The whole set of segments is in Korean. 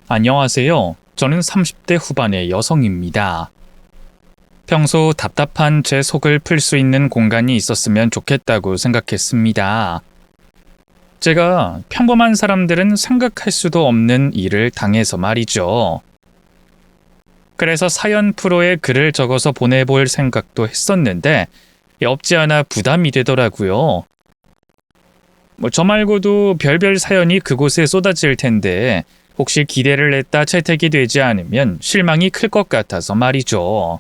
안녕하세요. 저는 30대 후반의 여성입니다. 평소 답답한 제 속을 풀 수 있는 공간이 있었으면 좋겠다고 생각했습니다. 제가 평범한 사람들은 생각할 수도 없는 일을 당해서 말이죠. 그래서 사연 프로에 글을 적어서 보내볼 생각도 했었는데 없지 않아 부담이 되더라고요. 저 말고도 별별 사연이 그곳에 쏟아질 텐데 혹시 기대를 했다 채택이 되지 않으면 실망이 클 것 같아서 말이죠.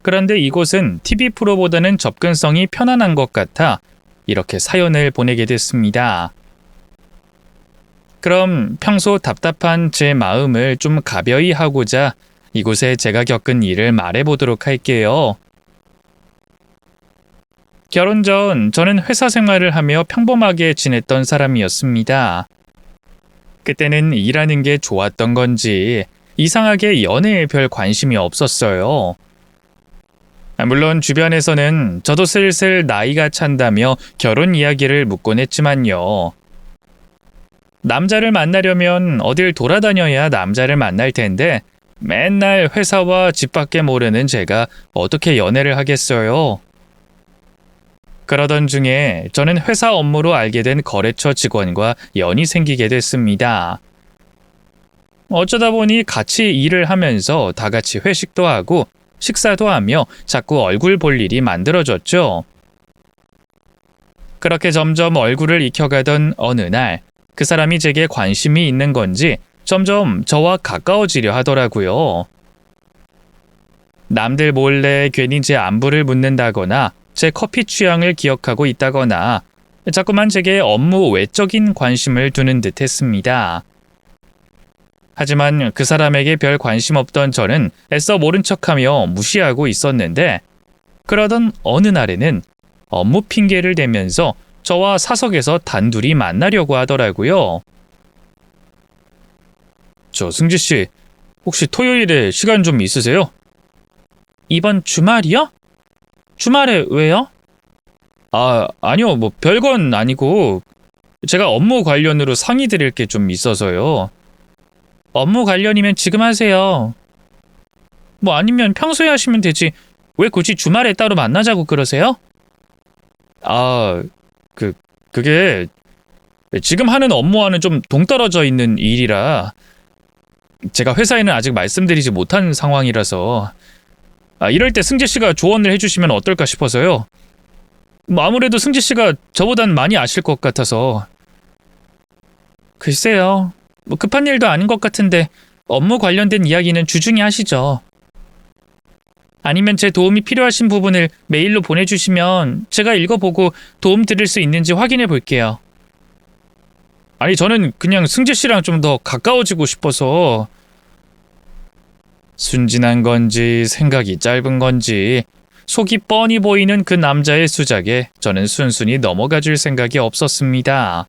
그런데 이곳은 TV 프로보다는 접근성이 편안한 것 같아 이렇게 사연을 보내게 됐습니다. 그럼 평소 답답한 제 마음을 좀 가벼이 하고자 이곳에 제가 겪은 일을 말해보도록 할게요. 결혼 전 저는 회사 생활을 하며 평범하게 지냈던 사람이었습니다. 그때는 일하는 게 좋았던 건지 이상하게 연애에 별 관심이 없었어요. 물론 주변에서는 저도 슬슬 나이가 찬다며 결혼 이야기를 묻곤 했지만요. 남자를 만나려면 어딜 돌아다녀야 남자를 만날 텐데 맨날 회사와 집 밖에 모르는 제가 어떻게 연애를 하겠어요? 그러던 중에 저는 회사 업무로 알게 된 거래처 직원과 연이 생기게 됐습니다. 어쩌다 보니 같이 일을 하면서 다 같이 회식도 하고 식사도 하며 자꾸 얼굴 볼 일이 만들어졌죠. 그렇게 점점 얼굴을 익혀가던 어느 날 그 사람이 제게 관심이 있는 건지 점점 저와 가까워지려 하더라고요. 남들 몰래 괜히 제 안부를 묻는다거나 제 커피 취향을 기억하고 있다거나 자꾸만 제게 업무 외적인 관심을 두는 듯 했습니다. 하지만 그 사람에게 별 관심 없던 저는 애써 모른 척하며 무시하고 있었는데 그러던 어느 날에는 업무 핑계를 대면서 저와 사석에서 단둘이 만나려고 하더라고요. 저 승지 씨, 혹시 토요일에 시간 좀 있으세요? 이번 주말이요? 주말에 왜요? 아니요. 별건 아니고 제가 업무 관련으로 상의 드릴 게 좀 있어서요. 업무 관련이면 지금 하세요. 아니면 평소에 하시면 되지. 왜 굳이 주말에 따로 만나자고 그러세요? 그게 지금 하는 업무와는 좀 동떨어져 있는 일이라 제가 회사에는 아직 말씀드리지 못한 상황이라서 이럴 때 승재 씨가 조언을 해주시면 어떨까 싶어서요. 아무래도 승재 씨가 저보단 많이 아실 것 같아서. 글쎄요. 급한 일도 아닌 것 같은데 업무 관련된 이야기는 주중에 하시죠. 아니면 제 도움이 필요하신 부분을 메일로 보내주시면 제가 읽어보고 도움 드릴 수 있는지 확인해 볼게요. 아니 저는 그냥 승재 씨랑 좀 더 가까워지고 싶어서. 순진한 건지 생각이 짧은 건지 속이 뻔히 보이는 그 남자의 수작에 저는 순순히 넘어가 줄 생각이 없었습니다.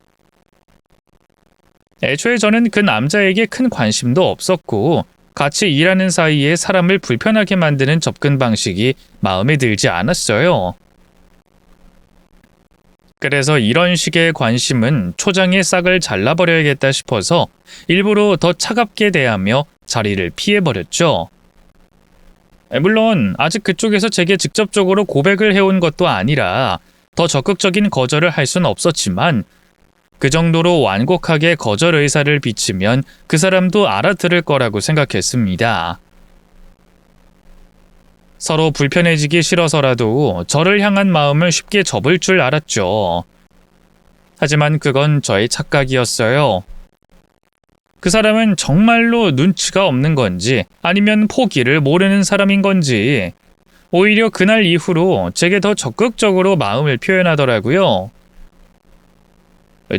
애초에 저는 그 남자에게 큰 관심도 없었고 같이 일하는 사이에 사람을 불편하게 만드는 접근 방식이 마음에 들지 않았어요. 그래서 이런 식의 관심은 초장의 싹을 잘라버려야겠다 싶어서 일부러 더 차갑게 대하며 자리를 피해버렸죠. 물론 아직 그쪽에서 제게 직접적으로 고백을 해온 것도 아니라 더 적극적인 거절을 할 순 없었지만 그 정도로 완곡하게 거절 의사를 비치면 그 사람도 알아들을 거라고 생각했습니다. 서로 불편해지기 싫어서라도 저를 향한 마음을 쉽게 접을 줄 알았죠. 하지만 그건 저의 착각이었어요. 그 사람은 정말로 눈치가 없는 건지 아니면 포기를 모르는 사람인 건지 오히려 그날 이후로 제게 더 적극적으로 마음을 표현하더라고요.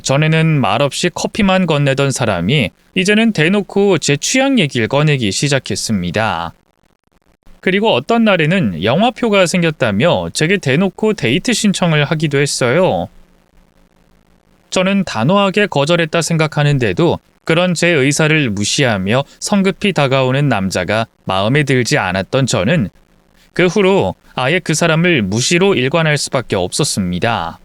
전에는 말없이 커피만 건네던 사람이 이제는 대놓고 제 취향 얘기를 꺼내기 시작했습니다. 그리고 어떤 날에는 영화표가 생겼다며 제게 대놓고 데이트 신청을 하기도 했어요. 저는 단호하게 거절했다 생각하는데도 그런 제 의사를 무시하며 성급히 다가오는 남자가 마음에 들지 않았던 저는 그 후로 아예 그 사람을 무시로 일관할 수밖에 없었습니다.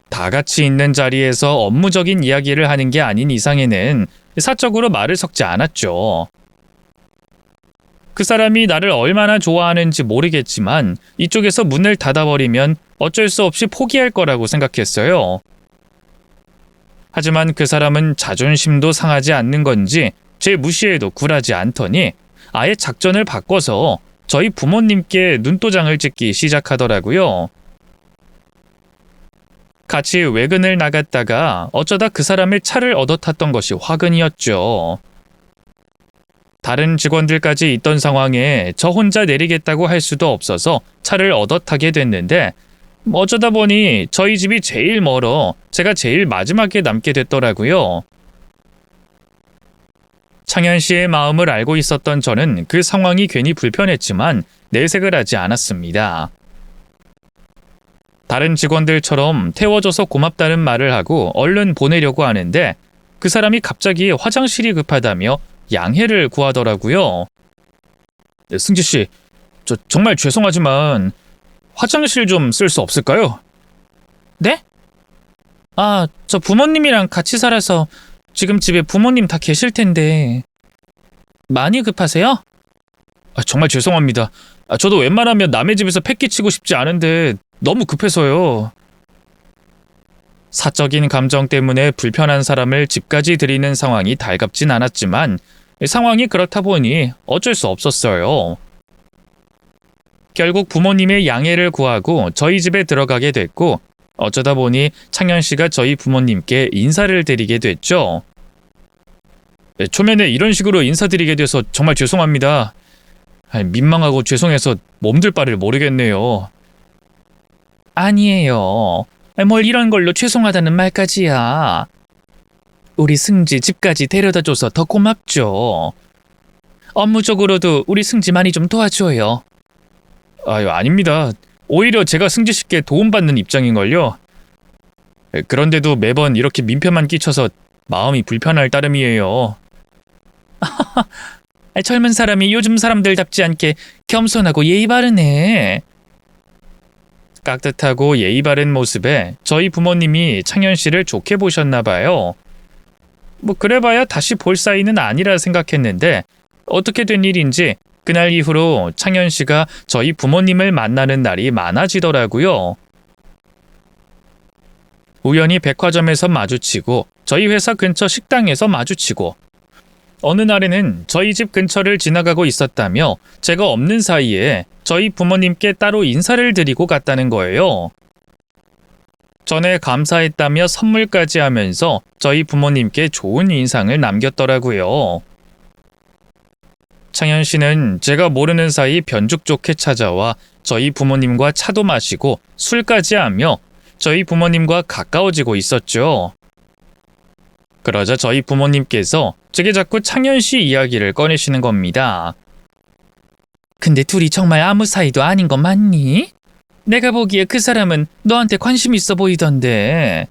다 같이 있는 자리에서 업무적인 이야기를 하는 게 아닌 이상에는 사적으로 말을 섞지 않았죠. 그 사람이 나를 얼마나 좋아하는지 모르겠지만 이쪽에서 문을 닫아버리면 어쩔 수 없이 포기할 거라고 생각했어요. 하지만 그 사람은 자존심도 상하지 않는 건지 제 무시에도 굴하지 않더니 아예 작전을 바꿔서 저희 부모님께 눈도장을 찍기 시작하더라고요. 같이 외근을 나갔다가 어쩌다 그 사람의 차를 얻어 탔던 것이 화근이었죠. 다른 직원들까지 있던 상황에 저 혼자 내리겠다고 할 수도 없어서 차를 얻어 타게 됐는데 어쩌다 보니 저희 집이 제일 멀어 제가 제일 마지막에 남게 됐더라고요. 창현 씨의 마음을 알고 있었던 저는 그 상황이 괜히 불편했지만 내색을 하지 않았습니다. 다른 직원들처럼 태워줘서 고맙다는 말을 하고 얼른 보내려고 하는데 그 사람이 갑자기 화장실이 급하다며 양해를 구하더라고요. 네, 승지 씨, 저 정말 죄송하지만 화장실 좀 쓸 수 없을까요? 네? 저 부모님이랑 같이 살아서 지금 집에 부모님 다 계실 텐데 많이 급하세요? 정말 죄송합니다. 저도 웬만하면 남의 집에서 패기치고 싶지 않은데 너무 급해서요. 사적인 감정 때문에 불편한 사람을 집까지 들이는 상황이 달갑진 않았지만 상황이 그렇다 보니 어쩔 수 없었어요. 결국 부모님의 양해를 구하고 저희 집에 들어가게 됐고 어쩌다 보니 창현 씨가 저희 부모님께 인사를 드리게 됐죠. 초면에 이런 식으로 인사드리게 돼서 정말 죄송합니다. 민망하고 죄송해서 몸둘 바를 모르겠네요. 아니에요. 뭘 이런 걸로 죄송하다는 말까지야. 우리 승지 집까지 데려다줘서 더 고맙죠. 업무적으로도 우리 승지 많이 좀 도와줘요. 아닙니다. 오히려 제가 승지 씨께 도움받는 입장인걸요. 그런데도 매번 이렇게 민폐만 끼쳐서 마음이 불편할 따름이에요. 젊은 사람이 요즘 사람들답지 않게 겸손하고 예의 바르네. 깍듯하고 예의 바른 모습에 저희 부모님이 창현 씨를 좋게 보셨나 봐요. 그래봐야 다시 볼 사이는 아니라 생각했는데 어떻게 된 일인지 그날 이후로 창현 씨가 저희 부모님을 만나는 날이 많아지더라고요. 우연히 백화점에서 마주치고 저희 회사 근처 식당에서 마주치고 어느 날에는 저희 집 근처를 지나가고 있었다며 제가 없는 사이에 저희 부모님께 따로 인사를 드리고 갔다는 거예요. 전에 감사했다며 선물까지 하면서 저희 부모님께 좋은 인상을 남겼더라고요. 창현 씨는 제가 모르는 사이 변죽 좋게 찾아와 저희 부모님과 차도 마시고 술까지 하며 저희 부모님과 가까워지고 있었죠. 그러자 저희 부모님께서 제게 자꾸 창현 씨 이야기를 꺼내시는 겁니다. 근데 둘이 정말 아무 사이도 아닌 거 맞니? 내가 보기에 그 사람은 너한테 관심 있어 보이던데.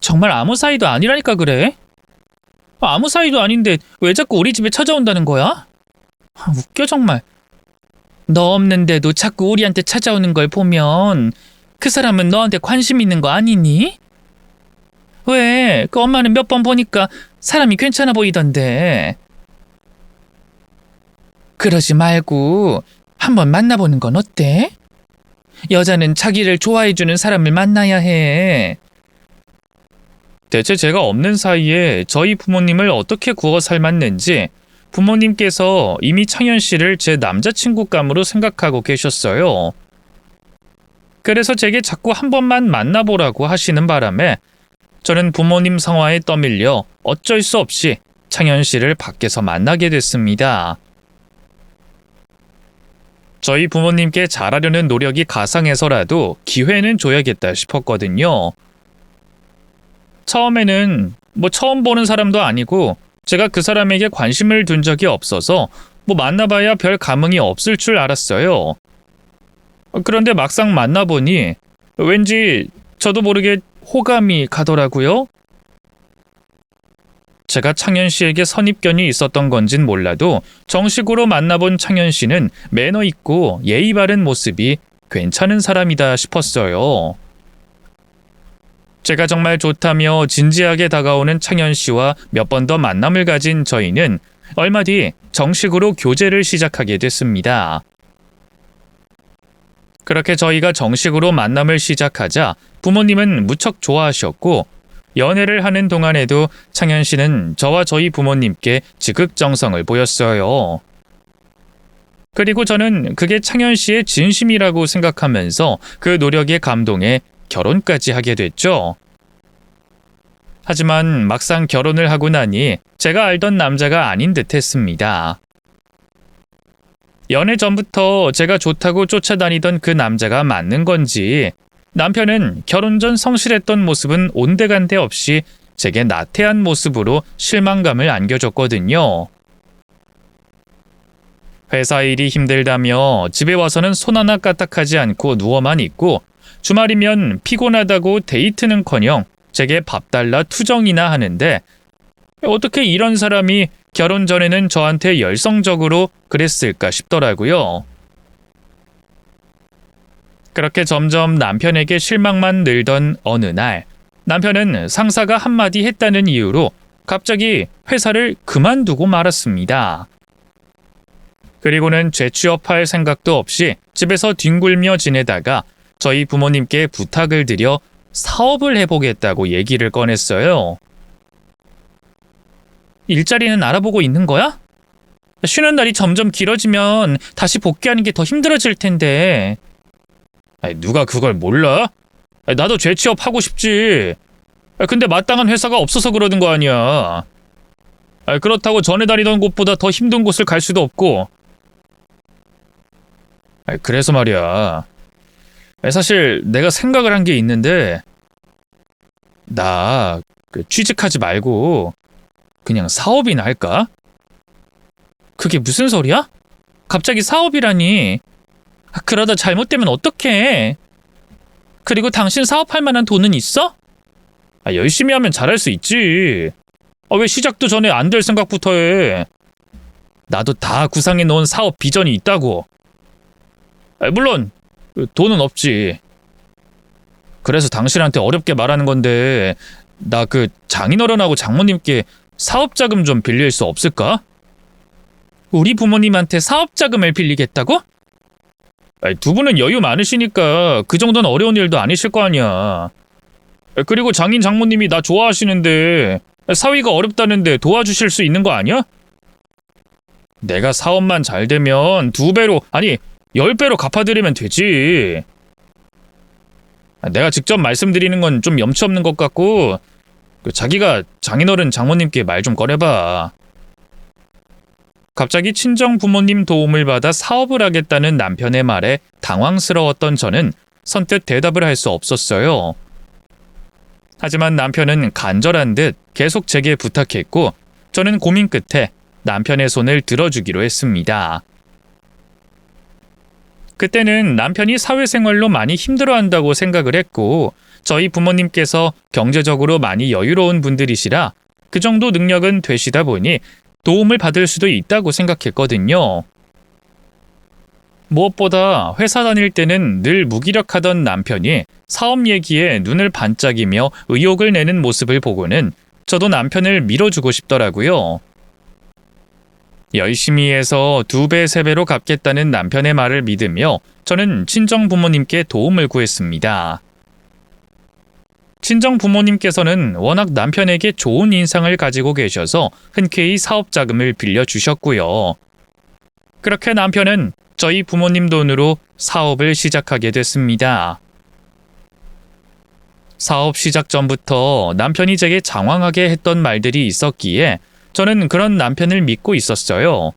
정말 아무 사이도 아니라니까 그래? 아무 사이도 아닌데 왜 자꾸 우리 집에 찾아온다는 거야? 웃겨 정말. 너 없는데도 자꾸 우리한테 찾아오는 걸 보면 그 사람은 너한테 관심 있는 거 아니니? 왜? 그 엄마는 몇 번 보니까 사람이 괜찮아 보이던데. 그러지 말고 한번 만나보는 건 어때? 여자는 자기를 좋아해주는 사람을 만나야 해. 대체 제가 없는 사이에 저희 부모님을 어떻게 구워 삶았는지 부모님께서 이미 창현 씨를 제 남자친구감으로 생각하고 계셨어요. 그래서 제게 자꾸 한 번만 만나보라고 하시는 바람에 저는 부모님 성화에 떠밀려 어쩔 수 없이 창현 씨를 밖에서 만나게 됐습니다. 저희 부모님께 잘하려는 노력이 가상해서라도 기회는 줘야겠다 싶었거든요. 처음에는 처음 보는 사람도 아니고 제가 그 사람에게 관심을 둔 적이 없어서 만나봐야 별 감흥이 없을 줄 알았어요. 그런데 막상 만나보니 왠지 저도 모르게 호감이 가더라고요. 제가 창현 씨에게 선입견이 있었던 건진 몰라도 정식으로 만나본 창현 씨는 매너 있고 예의 바른 모습이 괜찮은 사람이다 싶었어요. 제가 정말 좋다며 진지하게 다가오는 창현 씨와 몇 번 더 만남을 가진 저희는 얼마 뒤 정식으로 교제를 시작하게 됐습니다. 그렇게 저희가 정식으로 만남을 시작하자 부모님은 무척 좋아하셨고, 연애를 하는 동안에도 창현 씨는 저와 저희 부모님께 지극정성을 보였어요. 그리고 저는 그게 창현 씨의 진심이라고 생각하면서 그 노력에 감동해 결혼까지 하게 됐죠. 하지만 막상 결혼을 하고 나니 제가 알던 남자가 아닌 듯 했습니다. 연애 전부터 제가 좋다고 쫓아다니던 그 남자가 맞는 건지, 남편은 결혼 전 성실했던 모습은 온데간데 없이 제게 나태한 모습으로 실망감을 안겨줬거든요. 회사 일이 힘들다며 집에 와서는 손 하나 까딱하지 않고 누워만 있고, 주말이면 피곤하다고 데이트는커녕 제게 밥 달라 투정이나 하는데, 어떻게 이런 사람이 결혼 전에는 저한테 열성적으로 그랬을까 싶더라고요. 그렇게 점점 남편에게 실망만 늘던 어느 날, 남편은 상사가 한마디 했다는 이유로 갑자기 회사를 그만두고 말았습니다. 그리고는 재취업할 생각도 없이 집에서 뒹굴며 지내다가 저희 부모님께 부탁을 드려 사업을 해보겠다고 얘기를 꺼냈어요. 일자리는 알아보고 있는 거야? 쉬는 날이 점점 길어지면 다시 복귀하는 게 더 힘들어질 텐데. 누가 그걸 몰라? 나도 재취업하고 싶지. 근데 마땅한 회사가 없어서 그러는 거 아니야. 그렇다고 전에 다니던 곳보다 더 힘든 곳을 갈 수도 없고. 그래서 말이야. 사실 내가 생각을 한 게 있는데, 나 취직하지 말고 그냥 사업이나 할까? 그게 무슨 소리야? 갑자기 사업이라니. 그러다 잘못되면 어떡해? 그리고 당신 사업할 만한 돈은 있어? 열심히 하면 잘할 수 있지. 왜 시작도 전에 안 될 생각부터 해? 나도 다 구상해 놓은 사업 비전이 있다고. 물론 돈은 없지. 그래서 당신한테 어렵게 말하는 건데, 나 장인어른하고 장모님께 사업자금 좀 빌릴 수 없을까? 우리 부모님한테 사업자금을 빌리겠다고? 두 분은 여유 많으시니까 그 정도는 어려운 일도 아니실 거 아니야. 그리고 장인 장모님이 나 좋아하시는데 사위가 어렵다는데 도와주실 수 있는 거 아니야? 내가 사업만 잘 되면 2배로, 아니 10배로 갚아드리면 되지. 내가 직접 말씀드리는 건 좀 염치 없는 것 같고, 자기가 장인어른 장모님께 말 좀 꺼내봐. 갑자기 친정 부모님 도움을 받아 사업을 하겠다는 남편의 말에 당황스러웠던 저는 선뜻 대답을 할 수 없었어요. 하지만 남편은 간절한 듯 계속 제게 부탁했고, 저는 고민 끝에 남편의 손을 들어주기로 했습니다. 그때는 남편이 사회생활로 많이 힘들어한다고 생각을 했고, 저희 부모님께서 경제적으로 많이 여유로운 분들이시라 그 정도 능력은 되시다 보니 도움을 받을 수도 있다고 생각했거든요. 무엇보다 회사 다닐 때는 늘 무기력하던 남편이 사업 얘기에 눈을 반짝이며 의욕을 내는 모습을 보고는 저도 남편을 밀어주고 싶더라고요. 열심히 해서 2배, 3배로 갚겠다는 남편의 말을 믿으며 저는 친정 부모님께 도움을 구했습니다. 친정 부모님께서는 워낙 남편에게 좋은 인상을 가지고 계셔서 흔쾌히 사업 자금을 빌려주셨고요. 그렇게 남편은 저희 부모님 돈으로 사업을 시작하게 됐습니다. 사업 시작 전부터 남편이 제게 장황하게 했던 말들이 있었기에 저는 그런 남편을 믿고 있었어요.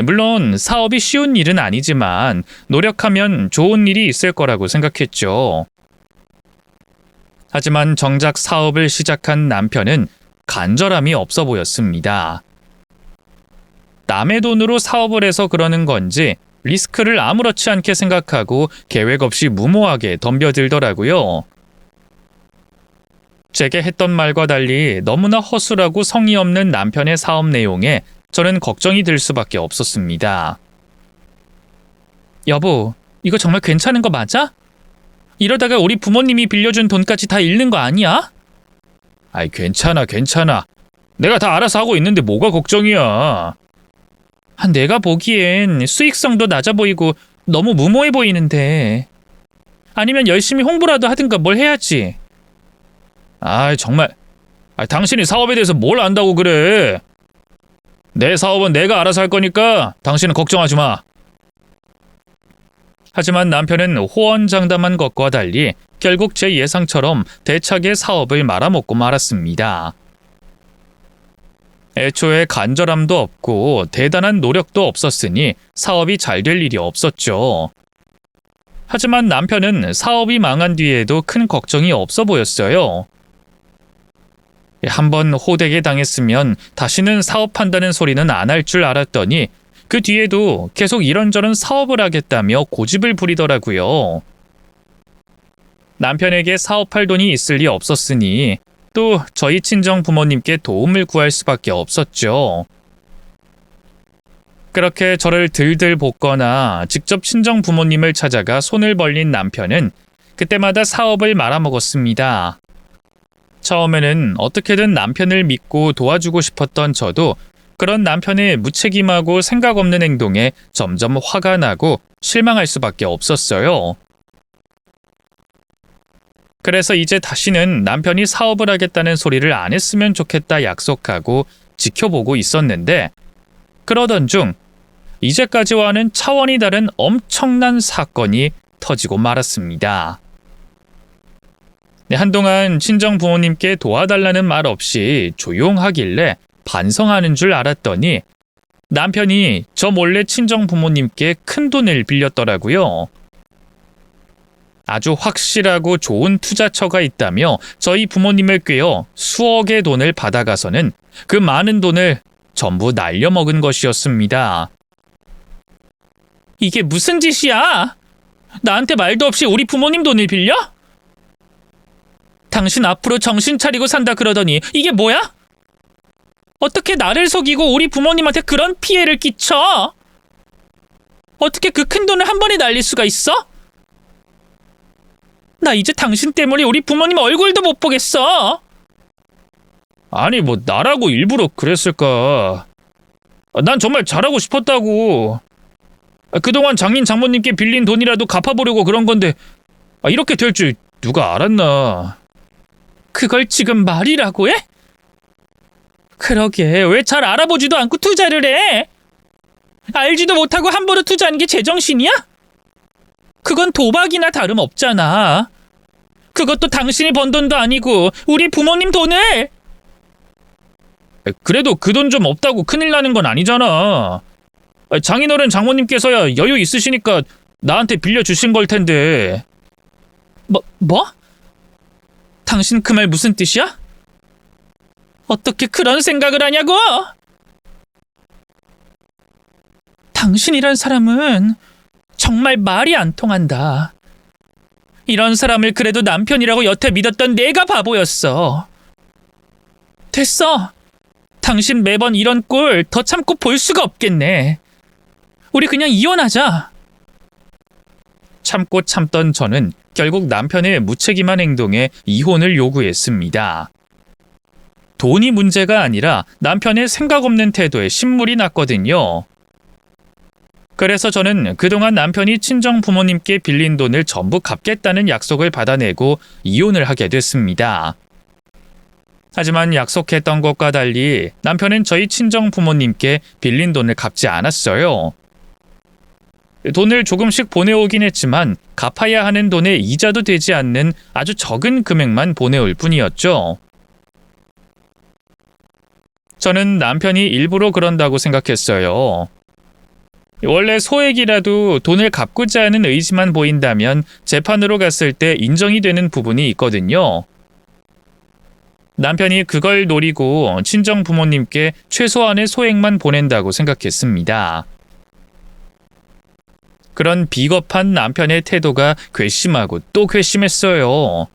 물론 사업이 쉬운 일은 아니지만 노력하면 좋은 일이 있을 거라고 생각했죠. 하지만 정작 사업을 시작한 남편은 간절함이 없어 보였습니다. 남의 돈으로 사업을 해서 그러는 건지 리스크를 아무렇지 않게 생각하고 계획 없이 무모하게 덤벼들더라고요. 제게 했던 말과 달리 너무나 허술하고 성의 없는 남편의 사업 내용에 저는 걱정이 들 수밖에 없었습니다. 여보, 이거 정말 괜찮은 거 맞아? 이러다가 우리 부모님이 빌려준 돈까지 다 잃는 거 아니야? 아이, 괜찮아. 내가 다 알아서 하고 있는데 뭐가 걱정이야. 내가 보기엔 수익성도 낮아 보이고 너무 무모해 보이는데. 아니면 열심히 홍보라도 하든가 뭘 해야지. 정말. 당신이 사업에 대해서 뭘 안다고 그래. 내 사업은 내가 알아서 할 거니까 당신은 걱정하지 마. 하지만 남편은 호언장담한 것과 달리 결국 제 예상처럼 대차게 사업을 말아먹고 말았습니다. 애초에 간절함도 없고 대단한 노력도 없었으니 사업이 잘 될 일이 없었죠. 하지만 남편은 사업이 망한 뒤에도 큰 걱정이 없어 보였어요. 한번 호되게 당했으면 다시는 사업한다는 소리는 안 할 줄 알았더니 그 뒤에도 계속 이런저런 사업을 하겠다며 고집을 부리더라고요. 남편에게 사업할 돈이 있을 리 없었으니 또 저희 친정 부모님께 도움을 구할 수밖에 없었죠. 그렇게 저를 들들 볶거나 직접 친정 부모님을 찾아가 손을 벌린 남편은 그때마다 사업을 말아먹었습니다. 처음에는 어떻게든 남편을 믿고 도와주고 싶었던 저도 그런 남편의 무책임하고 생각 없는 행동에 점점 화가 나고 실망할 수밖에 없었어요. 그래서 이제 다시는 남편이 사업을 하겠다는 소리를 안 했으면 좋겠다 약속하고 지켜보고 있었는데, 그러던 중 이제까지와는 차원이 다른 엄청난 사건이 터지고 말았습니다. 한동안 친정 부모님께 도와달라는 말 없이 조용하길래 반성하는 줄 알았더니 남편이 저 몰래 친정 부모님께 큰 돈을 빌렸더라고요. 아주 확실하고 좋은 투자처가 있다며 저희 부모님을 꿰어 수억의 돈을 받아가서는 그 많은 돈을 전부 날려먹은 것이었습니다. 이게 무슨 짓이야? 나한테 말도 없이 우리 부모님 돈을 빌려? 당신 앞으로 정신 차리고 산다 그러더니 이게 뭐야? 어떻게 나를 속이고 우리 부모님한테 그런 피해를 끼쳐? 어떻게 그 큰 돈을 한 번에 날릴 수가 있어? 나 이제 당신 때문에 우리 부모님 얼굴도 못 보겠어. 아니, 뭐 나라고 일부러 그랬을까? 난 정말 잘하고 싶었다고. 그동안 장인 장모님께 빌린 돈이라도 갚아보려고 그런 건데 이렇게 될 줄 누가 알았나. 그걸 지금 말이라고 해? 그러게, 왜 잘 알아보지도 않고 투자를 해? 알지도 못하고 함부로 투자하는 게 제정신이야? 그건 도박이나 다름없잖아. 그것도 당신이 번 돈도 아니고 우리 부모님 돈을. 그래도 그 돈 좀 없다고 큰일 나는 건 아니잖아. 장인어른 장모님께서야 여유 있으시니까 나한테 빌려주신 걸 텐데. 뭐? 당신 그 말 무슨 뜻이야? 어떻게 그런 생각을 하냐고? 당신이란 사람은 정말 말이 안 통한다. 이런 사람을 그래도 남편이라고 여태 믿었던 내가 바보였어. 됐어. 당신 매번 이런 꼴 더 참고 볼 수가 없겠네. 우리 그냥 이혼하자. 참고 참던 저는 결국 남편의 무책임한 행동에 이혼을 요구했습니다. 돈이 문제가 아니라 남편의 생각 없는 태도에 신물이 났거든요. 그래서 저는 그동안 남편이 친정 부모님께 빌린 돈을 전부 갚겠다는 약속을 받아내고 이혼을 하게 됐습니다. 하지만 약속했던 것과 달리 남편은 저희 친정 부모님께 빌린 돈을 갚지 않았어요. 돈을 조금씩 보내오긴 했지만 갚아야 하는 돈의 이자도 되지 않는 아주 적은 금액만 보내올 뿐이었죠. 저는 남편이 일부러 그런다고 생각했어요. 원래 소액이라도 돈을 갚고자 하는 의지만 보인다면 재판으로 갔을 때 인정이 되는 부분이 있거든요. 남편이 그걸 노리고 친정 부모님께 최소한의 소액만 보낸다고 생각했습니다. 그런 비겁한 남편의 태도가 괘씸하고 또 괘씸했어요.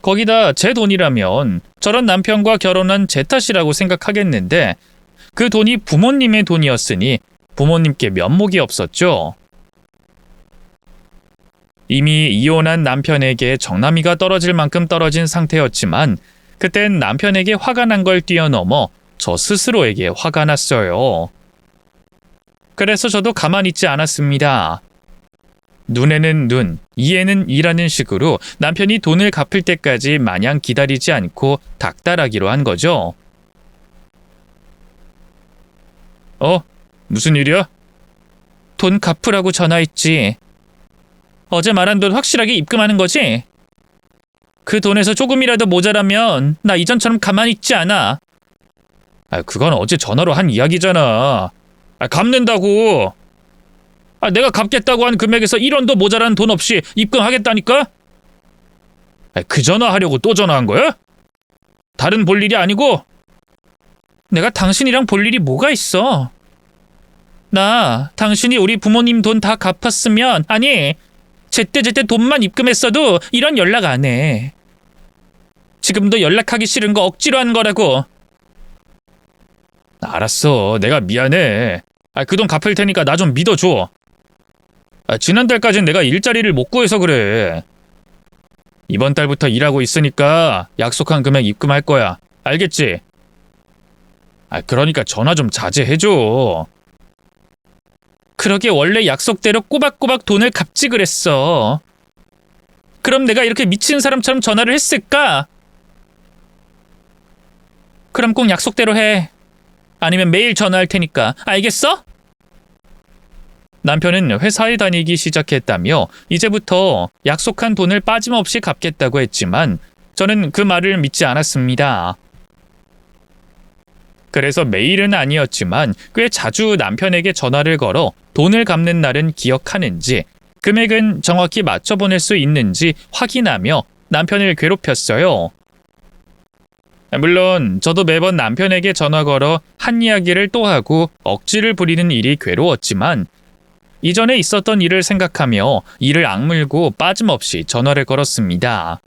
거기다 제 돈이라면 저런 남편과 결혼한 제 탓이라고 생각하겠는데 그 돈이 부모님의 돈이었으니 부모님께 면목이 없었죠. 이미 이혼한 남편에게 정남이가 떨어질 만큼 떨어진 상태였지만 그땐 남편에게 화가 난 걸 뛰어넘어 저 스스로에게 화가 났어요. 그래서 저도 가만히 있지 않았습니다. 눈에는 눈, 이에는 이라는 식으로 남편이 돈을 갚을 때까지 마냥 기다리지 않고 닥달하기로 한 거죠. 무슨 일이야? 돈 갚으라고 전화했지. 어제 말한 돈 확실하게 입금하는 거지? 그 돈에서 조금이라도 모자라면 나 이전처럼 가만히 있지 않아. 그건 어제 전화로 한 이야기잖아. 갚는다고. 내가 갚겠다고 한 금액에서 1원도 모자란 돈 없이 입금하겠다니까? 그 전화하려고 또 전화한 거야? 다른 볼 일이 아니고? 내가 당신이랑 볼 일이 뭐가 있어? 나 당신이 우리 부모님 돈 다 갚았으면, 아니 제때제때 돈만 입금했어도 이런 연락 안 해. 지금도 연락하기 싫은 거 억지로 한 거라고. 알았어, 내가 미안해. 그 돈 갚을 테니까 나 좀 믿어줘. 지난달까진 내가 일자리를 못 구해서 그래. 이번 달부터 일하고 있으니까 약속한 금액 입금할 거야. 알겠지? 그러니까 전화 좀 자제해줘. 그러게 원래 약속대로 꼬박꼬박 돈을 갚지 그랬어. 그럼 내가 이렇게 미친 사람처럼 전화를 했을까? 그럼 꼭 약속대로 해. 아니면 매일 전화할 테니까. 알겠어? 남편은 회사에 다니기 시작했다며 이제부터 약속한 돈을 빠짐없이 갚겠다고 했지만 저는 그 말을 믿지 않았습니다. 그래서 매일은 아니었지만 꽤 자주 남편에게 전화를 걸어 돈을 갚는 날은 기억하는지, 금액은 정확히 맞춰보낼 수 있는지 확인하며 남편을 괴롭혔어요. 물론 저도 매번 남편에게 전화 걸어 한 이야기를 또 하고 억지를 부리는 일이 괴로웠지만 이전에 있었던 일을 생각하며 이를 악물고 빠짐없이 전화를 걸었습니다.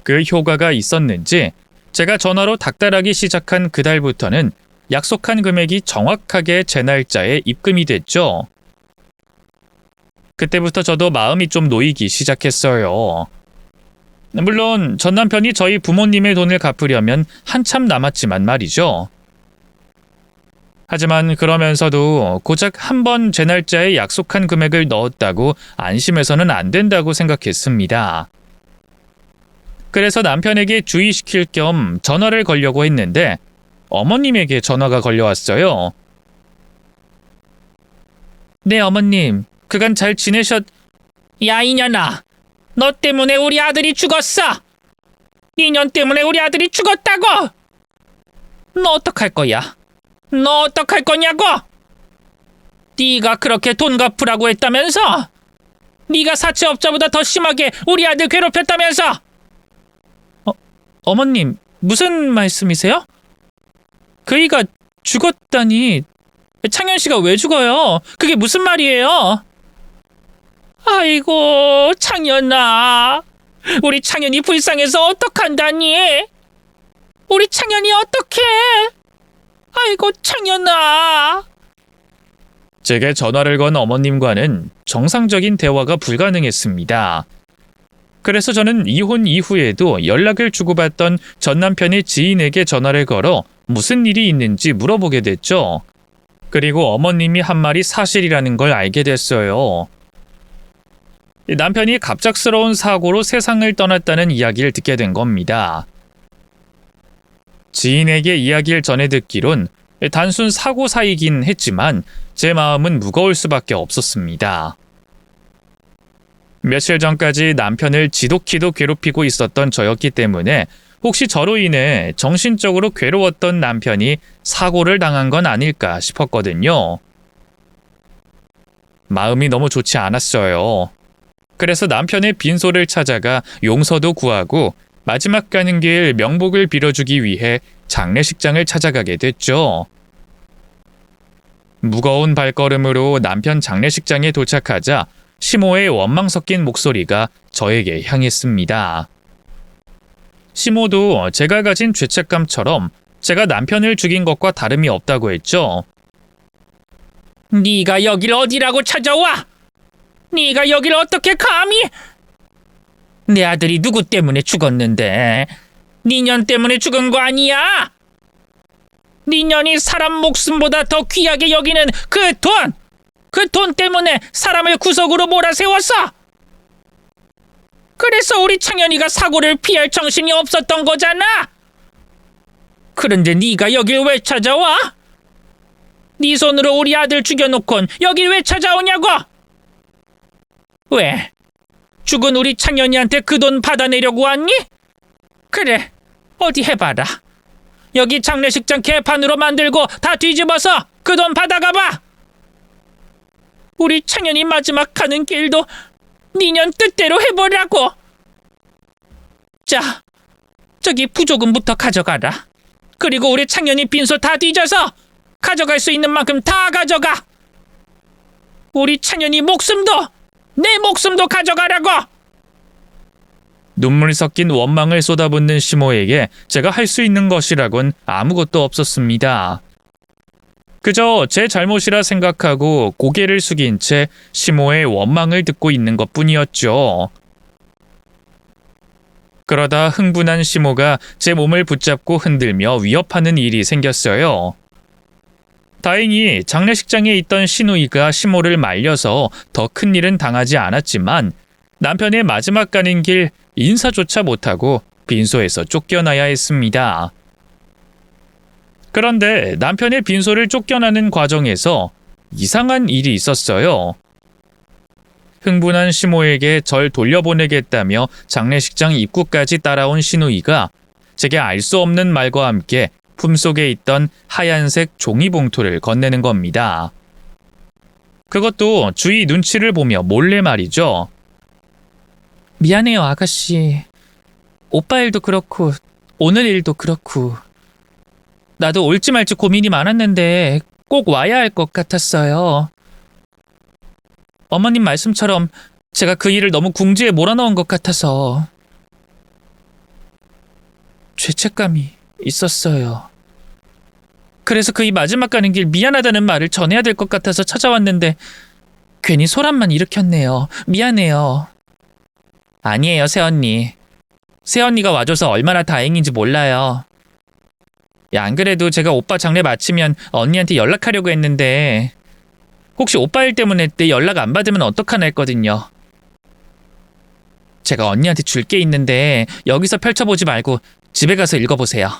그 효과가 있었는지 제가 전화로 닥달하기 시작한 그달부터는 약속한 금액이 정확하게 제 날짜에 입금이 됐죠. 그때부터 저도 마음이 좀 놓이기 시작했어요. 물론 전 남편이 저희 부모님의 돈을 갚으려면 한참 남았지만 말이죠. 하지만 그러면서도 고작 한 번 제 날짜에 약속한 금액을 넣었다고 안심해서는 안 된다고 생각했습니다. 그래서 남편에게 주의시킬 겸 전화를 걸려고 했는데 어머님에게 전화가 걸려왔어요. 네, 어머님. 그간 잘 지내셨... 야, 이년아. 너 때문에 우리 아들이 죽었어. 이년 때문에 우리 아들이 죽었다고. 너 어떡할 거야? 너 어떡할 거냐고? 네가 그렇게 돈 갚으라고 했다면서? 네가 사채업자보다 더 심하게 우리 아들 괴롭혔다면서? 어머님, 무슨 말씀이세요? 그이가 죽었다니. 창현 씨가 왜 죽어요? 그게 무슨 말이에요? 아이고, 창현아. 우리 창현이 불쌍해서 어떡한다니? 우리 창현이 어떡해? 아이고, 창현아. 제게 전화를 건 어머님과는 정상적인 대화가 불가능했습니다. 그래서 저는 이혼 이후에도 연락을 주고받던 전 남편의 지인에게 전화를 걸어 무슨 일이 있는지 물어보게 됐죠. 그리고 어머님이 한 말이 사실이라는 걸 알게 됐어요. 남편이 갑작스러운 사고로 세상을 떠났다는 이야기를 듣게 된 겁니다. 지인에게 이야기를 전해 듣기론 단순 사고 사이긴 했지만 제 마음은 무거울 수밖에 없었습니다. 며칠 전까지 남편을 지독히도 괴롭히고 있었던 저였기 때문에 혹시 저로 인해 정신적으로 괴로웠던 남편이 사고를 당한 건 아닐까 싶었거든요. 마음이 너무 좋지 않았어요. 그래서 남편의 빈소를 찾아가 용서도 구하고 마지막 가는 길 명복을 빌어주기 위해 장례식장을 찾아가게 됐죠. 무거운 발걸음으로 남편 장례식장에 도착하자 시모의 원망 섞인 목소리가 저에게 향했습니다. 시모도 제가 가진 죄책감처럼 제가 남편을 죽인 것과 다름이 없다고 했죠. 네가 여길 어디라고 찾아와? 네가 여길 어떻게 감히? 내 아들이 누구 때문에 죽었는데? 네 년 때문에 죽은 거 아니야? 네 년이 사람 목숨보다 더 귀하게 여기는 그 돈 때문에 사람을 구석으로 몰아세웠어. 그래서 우리 창현이가 사고를 피할 정신이 없었던 거잖아. 그런데 네가 여길 왜 찾아와? 네 손으로 우리 아들 죽여놓곤 여길 왜 찾아오냐고? 왜? 죽은 우리 창현이한테 그 돈 받아내려고 왔니? 그래, 어디 해봐라. 여기 장례식장 개판으로 만들고 다 뒤집어서 그 돈 받아가봐. 우리 창현이 마지막 가는 길도 니년 뜻대로 해보라고. 자, 저기 부조금부터 가져가라. 그리고 우리 창현이 빈소 다 뒤져서 가져갈 수 있는 만큼 다 가져가. 우리 창현이 목숨도, 내 목숨도 가져가라고. 눈물 섞인 원망을 쏟아붓는 시모에게 제가 할 수 있는 것이라곤 아무것도 없었습니다. 그저 제 잘못이라 생각하고 고개를 숙인 채 시모의 원망을 듣고 있는 것뿐이었죠. 그러다 흥분한 시모가 제 몸을 붙잡고 흔들며 위협하는 일이 생겼어요. 다행히 장례식장에 있던 시누이가 시모를 말려서 더 큰 일은 당하지 않았지만 남편의 마지막 가는 길 인사조차 못하고 빈소에서 쫓겨나야 했습니다. 그런데 남편의 빈소를 쫓겨나는 과정에서 이상한 일이 있었어요. 흥분한 시모에게 절 돌려보내겠다며 장례식장 입구까지 따라온 시누이가 제게 알 수 없는 말과 함께 품속에 있던 하얀색 종이봉투를 건네는 겁니다. 그것도 주위 눈치를 보며 몰래 말이죠. 미안해요, 아가씨. 오빠 일도 그렇고 오늘 일도 그렇고 나도 올지 말지 고민이 많았는데 꼭 와야 할 것 같았어요. 어머님 말씀처럼 제가 그 일을 너무 궁지에 몰아넣은 것 같아서 죄책감이 있었어요. 그래서 그 이 마지막 가는 길 미안하다는 말을 전해야 될 것 같아서 찾아왔는데 괜히 소란만 일으켰네요. 미안해요. 아니에요, 새언니. 새언니가 와줘서 얼마나 다행인지 몰라요. 안 그래도 제가 오빠 장례 마치면 언니한테 연락하려고 했는데 혹시 오빠 일 때문에 내 연락 안 받으면 어떡하나 했거든요. 제가 언니한테 줄 게 있는데 여기서 펼쳐보지 말고 집에 가서 읽어보세요.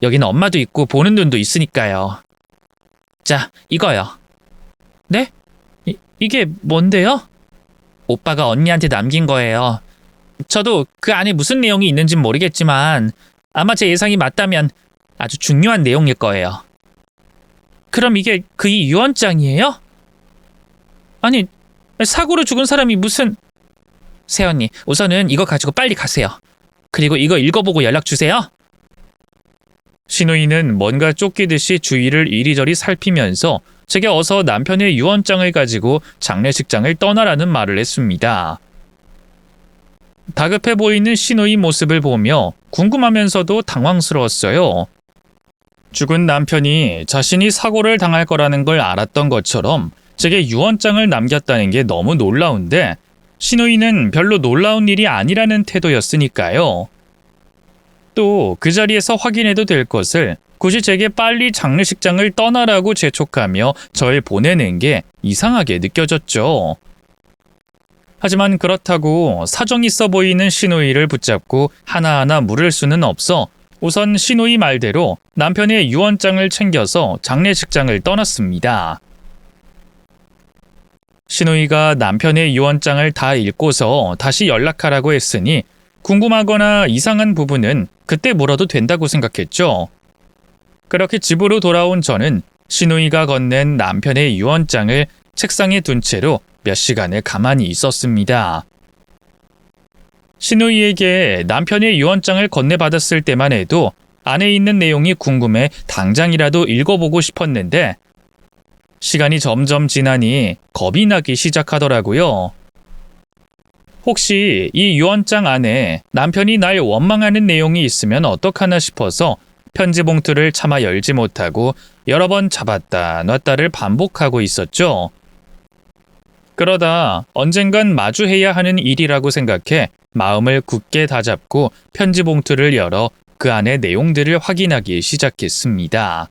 여기는 엄마도 있고 보는 눈도 있으니까요. 자, 이거요. 네? 이게 뭔데요? 오빠가 언니한테 남긴 거예요. 저도 그 안에 무슨 내용이 있는진 모르겠지만 아마 제 예상이 맞다면 아주 중요한 내용일 거예요. 그럼 이게 그의 유언장이에요? 아니, 사고로 죽은 사람이 무슨... 새언니, 우선은 이거 가지고 빨리 가세요. 그리고 이거 읽어보고 연락 주세요. 시누이는 뭔가 쫓기듯이 주위를 이리저리 살피면서 제게 어서 남편의 유언장을 가지고 장례식장을 떠나라는 말을 했습니다. 다급해 보이는 시누이 모습을 보며 궁금하면서도 당황스러웠어요. 죽은 남편이 자신이 사고를 당할 거라는 걸 알았던 것처럼 제게 유언장을 남겼다는 게 너무 놀라운데 시누이는 별로 놀라운 일이 아니라는 태도였으니까요. 또 그 자리에서 확인해도 될 것을 굳이 제게 빨리 장례식장을 떠나라고 재촉하며 절 보내는 게 이상하게 느껴졌죠. 하지만 그렇다고 사정 있어 보이는 시누이를 붙잡고 하나하나 물을 수는 없어 우선 시누이 말대로 남편의 유언장을 챙겨서 장례식장을 떠났습니다. 시누이가 남편의 유언장을 다 읽고서 다시 연락하라고 했으니 궁금하거나 이상한 부분은 그때 물어도 된다고 생각했죠. 그렇게 집으로 돌아온 저는 시누이가 건넨 남편의 유언장을 책상에 둔 채로 몇 시간을 가만히 있었습니다. 시누이에게 남편의 유언장을 건네받았을 때만 해도 안에 있는 내용이 궁금해 당장이라도 읽어보고 싶었는데 시간이 점점 지나니 겁이 나기 시작하더라고요. 혹시 이 유언장 안에 남편이 날 원망하는 내용이 있으면 어떡하나 싶어서 편지 봉투를 차마 열지 못하고 여러 번 잡았다 놨다를 반복하고 있었죠. 그러다 언젠간 마주해야 하는 일이라고 생각해 마음을 굳게 다잡고 편지 봉투를 열어 그 안의 내용들을 확인하기 시작했습니다.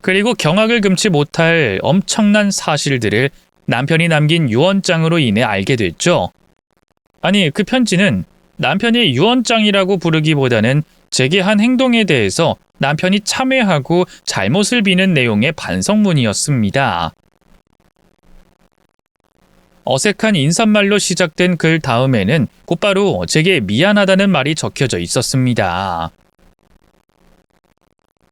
그리고 경악을 금치 못할 엄청난 사실들을 남편이 남긴 유언장으로 인해 알게 됐죠. 아니, 그 편지는 남편이 유언장이라고 부르기보다는 제게 한 행동에 대해서 남편이 참회하고 잘못을 비는 내용의 반성문이었습니다. 어색한 인사말로 시작된 글 다음에는 곧바로 제게 미안하다는 말이 적혀져 있었습니다.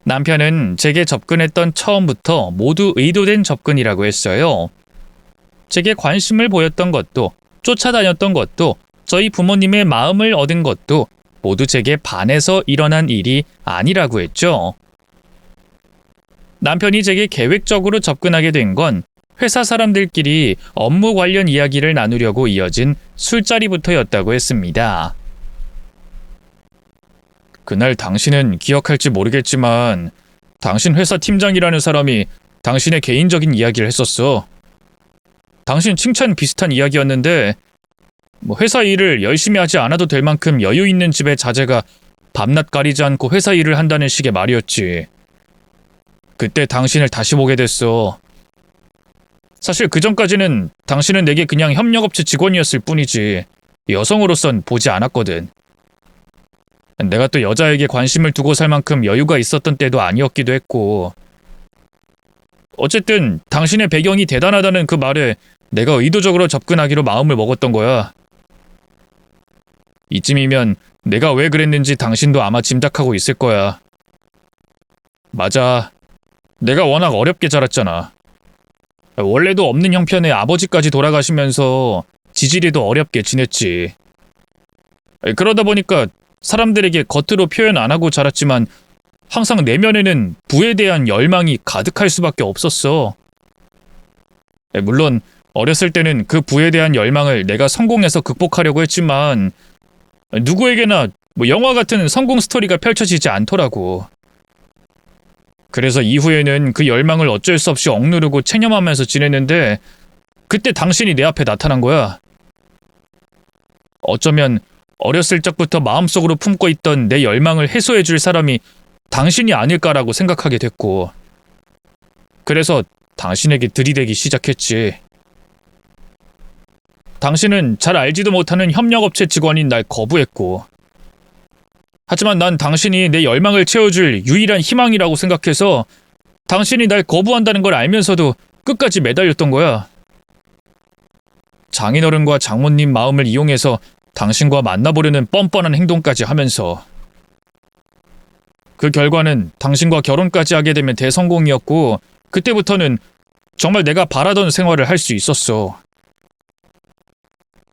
남편은 제게 접근했던 처음부터 모두 의도된 접근이라고 했어요. 제게 관심을 보였던 것도, 쫓아다녔던 것도, 저희 부모님의 마음을 얻은 것도 모두 제게 반해서 일어난 일이 아니라고 했죠. 남편이 제게 계획적으로 접근하게 된 건 회사 사람들끼리 업무 관련 이야기를 나누려고 이어진 술자리부터였다고 했습니다. 그날 당신은 기억할지 모르겠지만 당신 회사 팀장이라는 사람이 당신의 개인적인 이야기를 했었어. 당신 칭찬 비슷한 이야기였는데 회사 일을 열심히 하지 않아도 될 만큼 여유 있는 집의 자제가 밤낮 가리지 않고 회사 일을 한다는 식의 말이었지. 그때 당신을 다시 보게 됐어. 사실 그전까지는 당신은 내게 그냥 협력업체 직원이었을 뿐이지 여성으로선 보지 않았거든. 내가 또 여자에게 관심을 두고 살 만큼 여유가 있었던 때도 아니었기도 했고. 어쨌든 당신의 배경이 대단하다는 그 말에 내가 의도적으로 접근하기로 마음을 먹었던 거야. 이쯤이면 내가 왜 그랬는지 당신도 아마 짐작하고 있을 거야. 맞아. 내가 워낙 어렵게 자랐잖아. 원래도 없는 형편에 아버지까지 돌아가시면서 지지리도 어렵게 지냈지. 그러다 보니까 사람들에게 겉으로 표현 안 하고 자랐지만 항상 내면에는 부에 대한 열망이 가득할 수밖에 없었어. 물론 어렸을 때는 그 부에 대한 열망을 내가 성공해서 극복하려고 했지만 누구에게나 영화 같은 성공 스토리가 펼쳐지지 않더라고. 그래서 이후에는 그 열망을 어쩔 수 없이 억누르고 체념하면서 지냈는데 그때 당신이 내 앞에 나타난 거야. 어쩌면 어렸을 적부터 마음속으로 품고 있던 내 열망을 해소해줄 사람이 당신이 아닐까라고 생각하게 됐고, 그래서 당신에게 들이대기 시작했지. 당신은 잘 알지도 못하는 협력업체 직원인 날 거부했고, 하지만 난 당신이 내 열망을 채워줄 유일한 희망이라고 생각해서 당신이 날 거부한다는 걸 알면서도 끝까지 매달렸던 거야. 장인어른과 장모님 마음을 이용해서 당신과 만나보려는 뻔뻔한 행동까지 하면서. 그 결과는 당신과 결혼까지 하게 되면 대성공이었고, 그때부터는 정말 내가 바라던 생활을 할 수 있었어.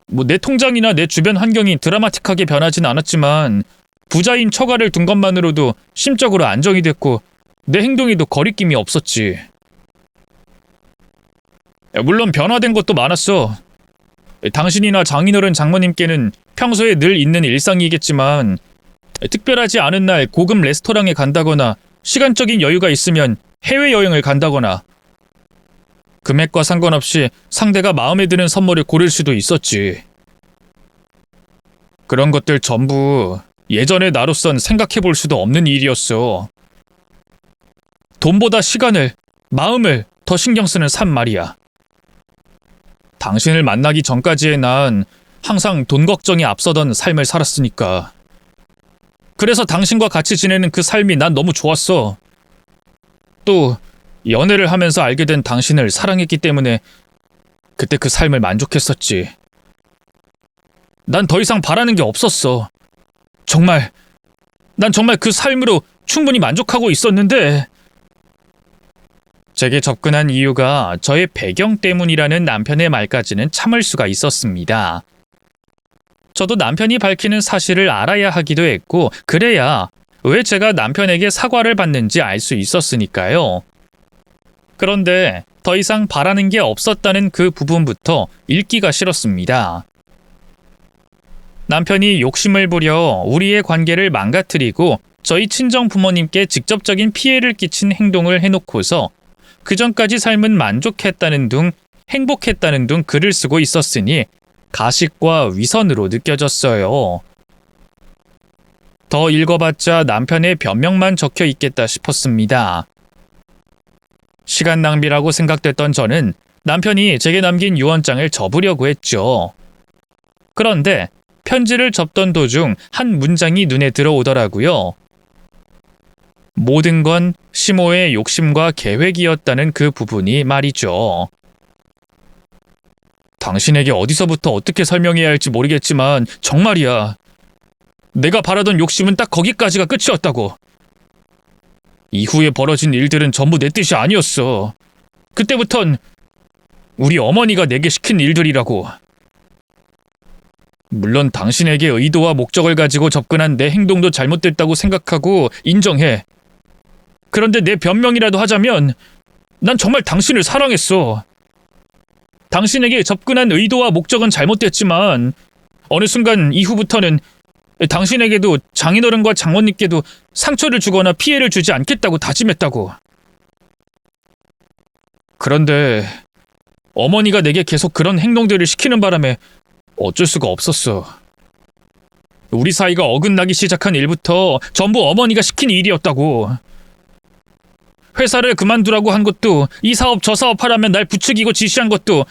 내 통장이나 내 주변 환경이 드라마틱하게 변하진 않았지만 부자인 처가를 둔 것만으로도 심적으로 안정이 됐고 내 행동에도 거리낌이 없었지. 물론 변화된 것도 많았어. 당신이나 장인어른 장모님께는 평소에 늘 있는 일상이겠지만 특별하지 않은 날 고급 레스토랑에 간다거나 시간적인 여유가 있으면 해외여행을 간다거나 금액과 상관없이 상대가 마음에 드는 선물을 고를 수도 있었지. 그런 것들 전부 예전의 나로선 생각해볼 수도 없는 일이었어. 돈보다 시간을, 마음을 더 신경 쓰는 삶 말이야. 당신을 만나기 전까지의 난 항상 돈 걱정이 앞서던 삶을 살았으니까. 그래서 당신과 같이 지내는 그 삶이 난 너무 좋았어. 또 연애를 하면서 알게 된 당신을 사랑했기 때문에 그때 그 삶을 만족했었지. 난 더 이상 바라는 게 없었어. 난 정말 그 삶으로 충분히 만족하고 있었는데. 제게 접근한 이유가 저의 배경 때문이라는 남편의 말까지는 참을 수가 있었습니다. 저도 남편이 밝히는 사실을 알아야 하기도 했고, 그래야 왜 제가 남편에게 사과를 받는지 알 수 있었으니까요. 그런데 더 이상 바라는 게 없었다는 그 부분부터 읽기가 싫었습니다. 남편이 욕심을 부려 우리의 관계를 망가뜨리고 저희 친정 부모님께 직접적인 피해를 끼친 행동을 해놓고서 그전까지 삶은 만족했다는 둥 행복했다는 둥 글을 쓰고 있었으니 가식과 위선으로 느껴졌어요. 더 읽어봤자 남편의 변명만 적혀 있겠다 싶었습니다. 시간 낭비라고 생각됐던 저는 남편이 제게 남긴 유언장을 접으려고 했죠. 그런데 편지를 접던 도중 한 문장이 눈에 들어오더라고요. 모든 건 시모의 욕심과 계획이었다는 그 부분이 말이죠. 당신에게 어디서부터 어떻게 설명해야 할지 모르겠지만 정말이야. 내가 바라던 욕심은 딱 거기까지가 끝이었다고. 이후에 벌어진 일들은 전부 내 뜻이 아니었어. 그때부턴 우리 어머니가 내게 시킨 일들이라고. 물론 당신에게 의도와 목적을 가지고 접근한 내 행동도 잘못됐다고 생각하고 인정해. 그런데 내 변명이라도 하자면 난 정말 당신을 사랑했어. 당신에게 접근한 의도와 목적은 잘못됐지만 어느 순간 이후부터는 당신에게도 장인어른과 장모님께도 상처를 주거나 피해를 주지 않겠다고 다짐했다고. 그런데 어머니가 내게 계속 그런 행동들을 시키는 바람에 어쩔 수가 없었어. 우리 사이가 어긋나기 시작한 일부터 전부 어머니가 시킨 일이었다고. 회사를 그만두라고 한 것도 이 사업 저 사업 하라면 날 부추기고 지시한 것도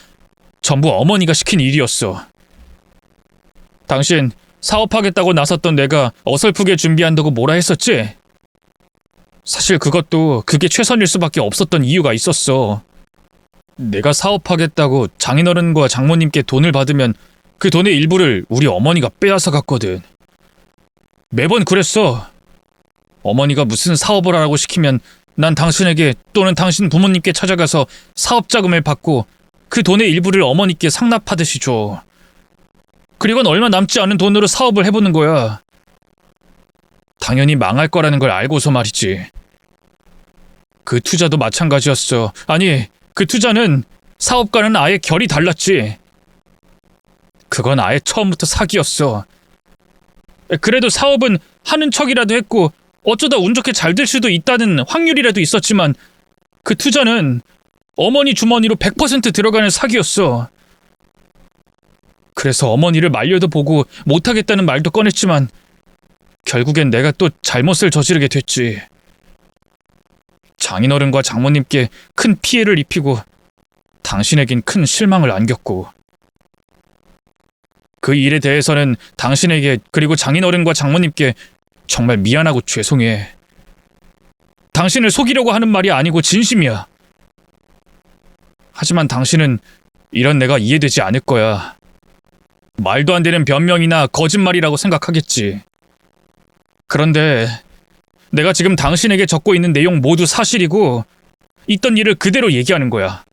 전부 어머니가 시킨 일이었어. 당신 사업하겠다고 나섰던 내가 어설프게 준비한다고 뭐라 했었지? 사실 그게 최선일 수밖에 없었던 이유가 있었어. 내가 사업하겠다고 장인어른과 장모님께 돈을 받으면 그 돈의 일부를 우리 어머니가 빼앗아 갔거든. 매번 그랬어. 어머니가 무슨 사업을 하라고 시키면 난 당신에게 또는 당신 부모님께 찾아가서 사업 자금을 받고 그 돈의 일부를 어머니께 상납하듯이 줘. 그리고는 얼마 남지 않은 돈으로 사업을 해보는 거야. 당연히 망할 거라는 걸 알고서 말이지. 그 투자도 마찬가지였어. 아니, 그 투자는 사업과는 아예 결이 달랐지. 그건 아예 처음부터 사기였어. 그래도 사업은 하는 척이라도 했고 어쩌다 운 좋게 잘 될 수도 있다는 확률이라도 있었지만 그 투자는 어머니 주머니로 100% 들어가는 사기였어. 그래서 어머니를 말려도 보고 못하겠다는 말도 꺼냈지만 결국엔 내가 또 잘못을 저지르게 됐지. 장인어른과 장모님께 큰 피해를 입히고 당신에겐 큰 실망을 안겼고 그 일에 대해서는 당신에게 그리고 장인어른과 장모님께 정말 미안하고 죄송해. 당신을 속이려고 하는 말이 아니고 진심이야. 하지만 당신은 이런 내가 이해되지 않을 거야. 말도 안 되는 변명이나 거짓말이라고 생각하겠지. 그런데 내가 지금 당신에게 적고 있는 내용 모두 사실이고 있던 일을 그대로 얘기하는 거야.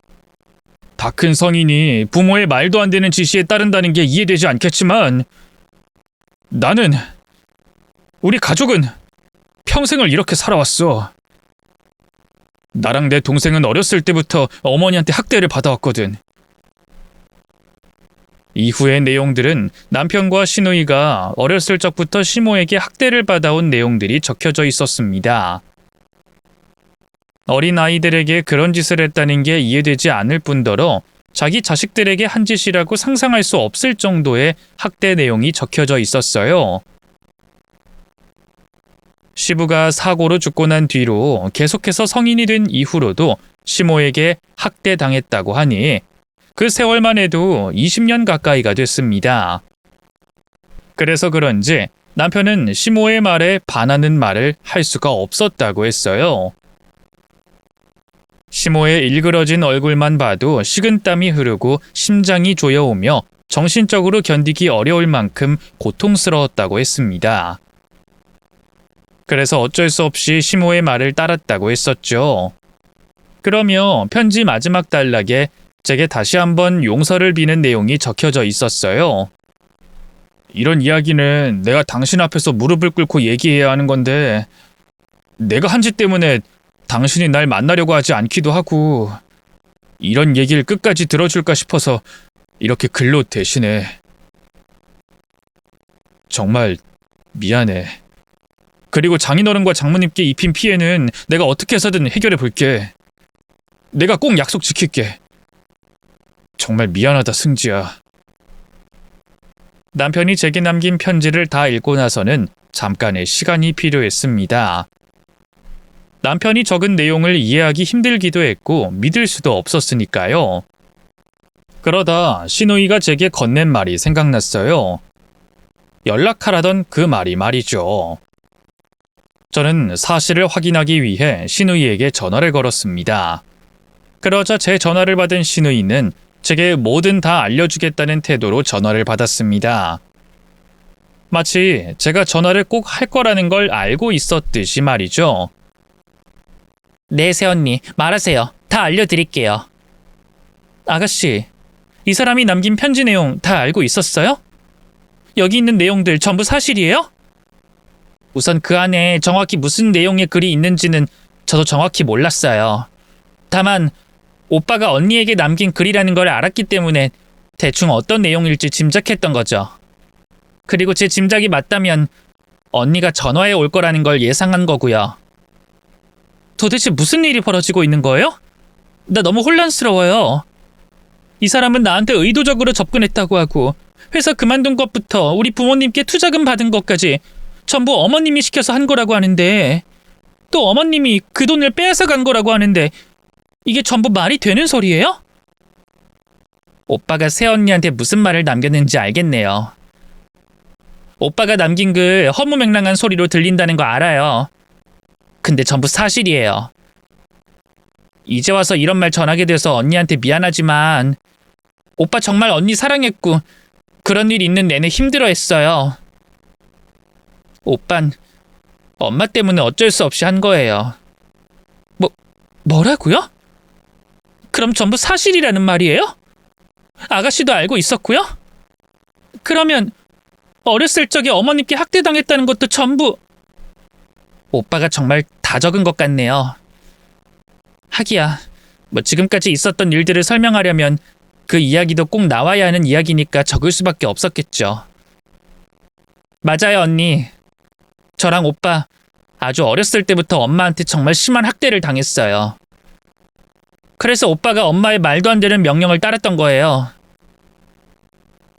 다 큰 성인이 부모의 말도 안 되는 지시에 따른다는 게 이해되지 않겠지만 나는, 우리 가족은 평생을 이렇게 살아왔어. 나랑 내 동생은 어렸을 때부터 어머니한테 학대를 받아왔거든. 이후의 내용들은 남편과 시누이가 어렸을 적부터 시모에게 학대를 받아온 내용들이 적혀져 있었습니다. 어린 아이들에게 그런 짓을 했다는 게 이해되지 않을 뿐더러 자기 자식들에게 한 짓이라고 상상할 수 없을 정도의 학대 내용이 적혀져 있었어요. 시부가 사고로 죽고 난 뒤로 계속해서 성인이 된 이후로도 시모에게 학대당했다고 하니 그 세월만 해도 20년 가까이가 됐습니다. 그래서 그런지 남편은 시모의 말에 반하는 말을 할 수가 없었다고 했어요. 시모의 일그러진 얼굴만 봐도 식은땀이 흐르고 심장이 조여오며 정신적으로 견디기 어려울 만큼 고통스러웠다고 했습니다. 그래서 어쩔 수 없이 시모의 말을 따랐다고 했었죠. 그러며 편지 마지막 단락에 제게 다시 한번 용서를 비는 내용이 적혀져 있었어요. 이런 이야기는 내가 당신 앞에서 무릎을 꿇고 얘기해야 하는 건데 내가 한 짓 때문에 당신이 날 만나려고 하지 않기도 하고 이런 얘기를 끝까지 들어줄까 싶어서 이렇게 글로 대신해. 정말 미안해. 그리고 장인어른과 장모님께 입힌 피해는 내가 어떻게 해서든 해결해 볼게. 내가 꼭 약속 지킬게. 정말 미안하다, 승지야. 남편이 제게 남긴 편지를 다 읽고 나서는 잠깐의 시간이 필요했습니다. 남편이 적은 내용을 이해하기 힘들기도 했고 믿을 수도 없었으니까요. 그러다 시누이가 제게 건넨 말이 생각났어요. 연락하라던 그 말이 말이죠. 저는 사실을 확인하기 위해 시누이에게 전화를 걸었습니다. 그러자 제 전화를 받은 시누이는 제게 뭐든 다 알려주겠다는 태도로 전화를 받았습니다. 마치 제가 전화를 꼭 할 거라는 걸 알고 있었듯이 말이죠. 네, 새언니, 말하세요. 다 알려드릴게요. 아가씨, 이 사람이 남긴 편지 내용 다 알고 있었어요? 여기 있는 내용들 전부 사실이에요? 우선 그 안에 정확히 무슨 내용의 글이 있는지는 저도 정확히 몰랐어요. 다만 오빠가 언니에게 남긴 글이라는 걸 알았기 때문에 대충 어떤 내용일지 짐작했던 거죠. 그리고 제 짐작이 맞다면 언니가 전화해 올 거라는 걸 예상한 거고요. 도대체 무슨 일이 벌어지고 있는 거예요? 나 너무 혼란스러워요. 이 사람은 나한테 의도적으로 접근했다고 하고 회사 그만둔 것부터 우리 부모님께 투자금 받은 것까지 전부 어머님이 시켜서 한 거라고 하는데, 또 어머님이 그 돈을 빼앗아 간 거라고 하는데 이게 전부 말이 되는 소리예요? 오빠가 새언니한테 무슨 말을 남겼는지 알겠네요. 오빠가 남긴 글 허무맹랑한 소리로 들린다는 거 알아요. 근데 전부 사실이에요. 이제 와서 이런 말 전하게 돼서 언니한테 미안하지만 오빠 정말 언니 사랑했고 그런 일 있는 내내 힘들어했어요. 오빤 엄마 때문에 어쩔 수 없이 한 거예요. 뭐라고요? 그럼 전부 사실이라는 말이에요? 아가씨도 알고 있었고요? 그러면 어렸을 적에 어머님께 학대당했다는 것도 전부... 오빠가 정말 다 적은 것 같네요. 하기야, 지금까지 있었던 일들을 설명하려면 그 이야기도 꼭 나와야 하는 이야기니까 적을 수밖에 없었겠죠. 맞아요, 언니. 저랑 오빠 아주 어렸을 때부터 엄마한테 정말 심한 학대를 당했어요. 그래서 오빠가 엄마의 말도 안 되는 명령을 따랐던 거예요.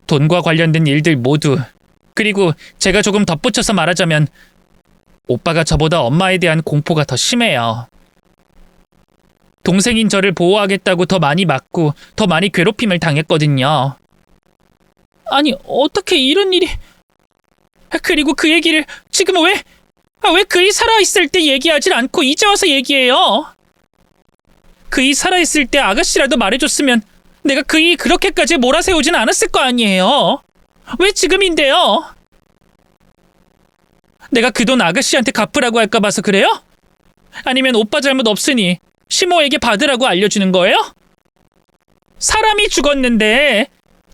돈과 관련된 일들 모두, 그리고 제가 조금 덧붙여서 말하자면 오빠가 저보다 엄마에 대한 공포가 더 심해요. 동생인 저를 보호하겠다고 더 많이 맞고 더 많이 괴롭힘을 당했거든요. 아니, 어떻게 이런 일이... 그리고 그 얘기를 지금 왜 그이 살아있을 때 얘기하질 않고 이제 와서 얘기해요? 그이 살아있을 때 아가씨라도 말해줬으면 내가 그이 그렇게까지 몰아세우진 않았을 거 아니에요. 왜 지금인데요? 내가 그 돈 아가씨한테 갚으라고 할까 봐서 그래요? 아니면 오빠 잘못 없으니 시모에게 받으라고 알려주는 거예요? 사람이 죽었는데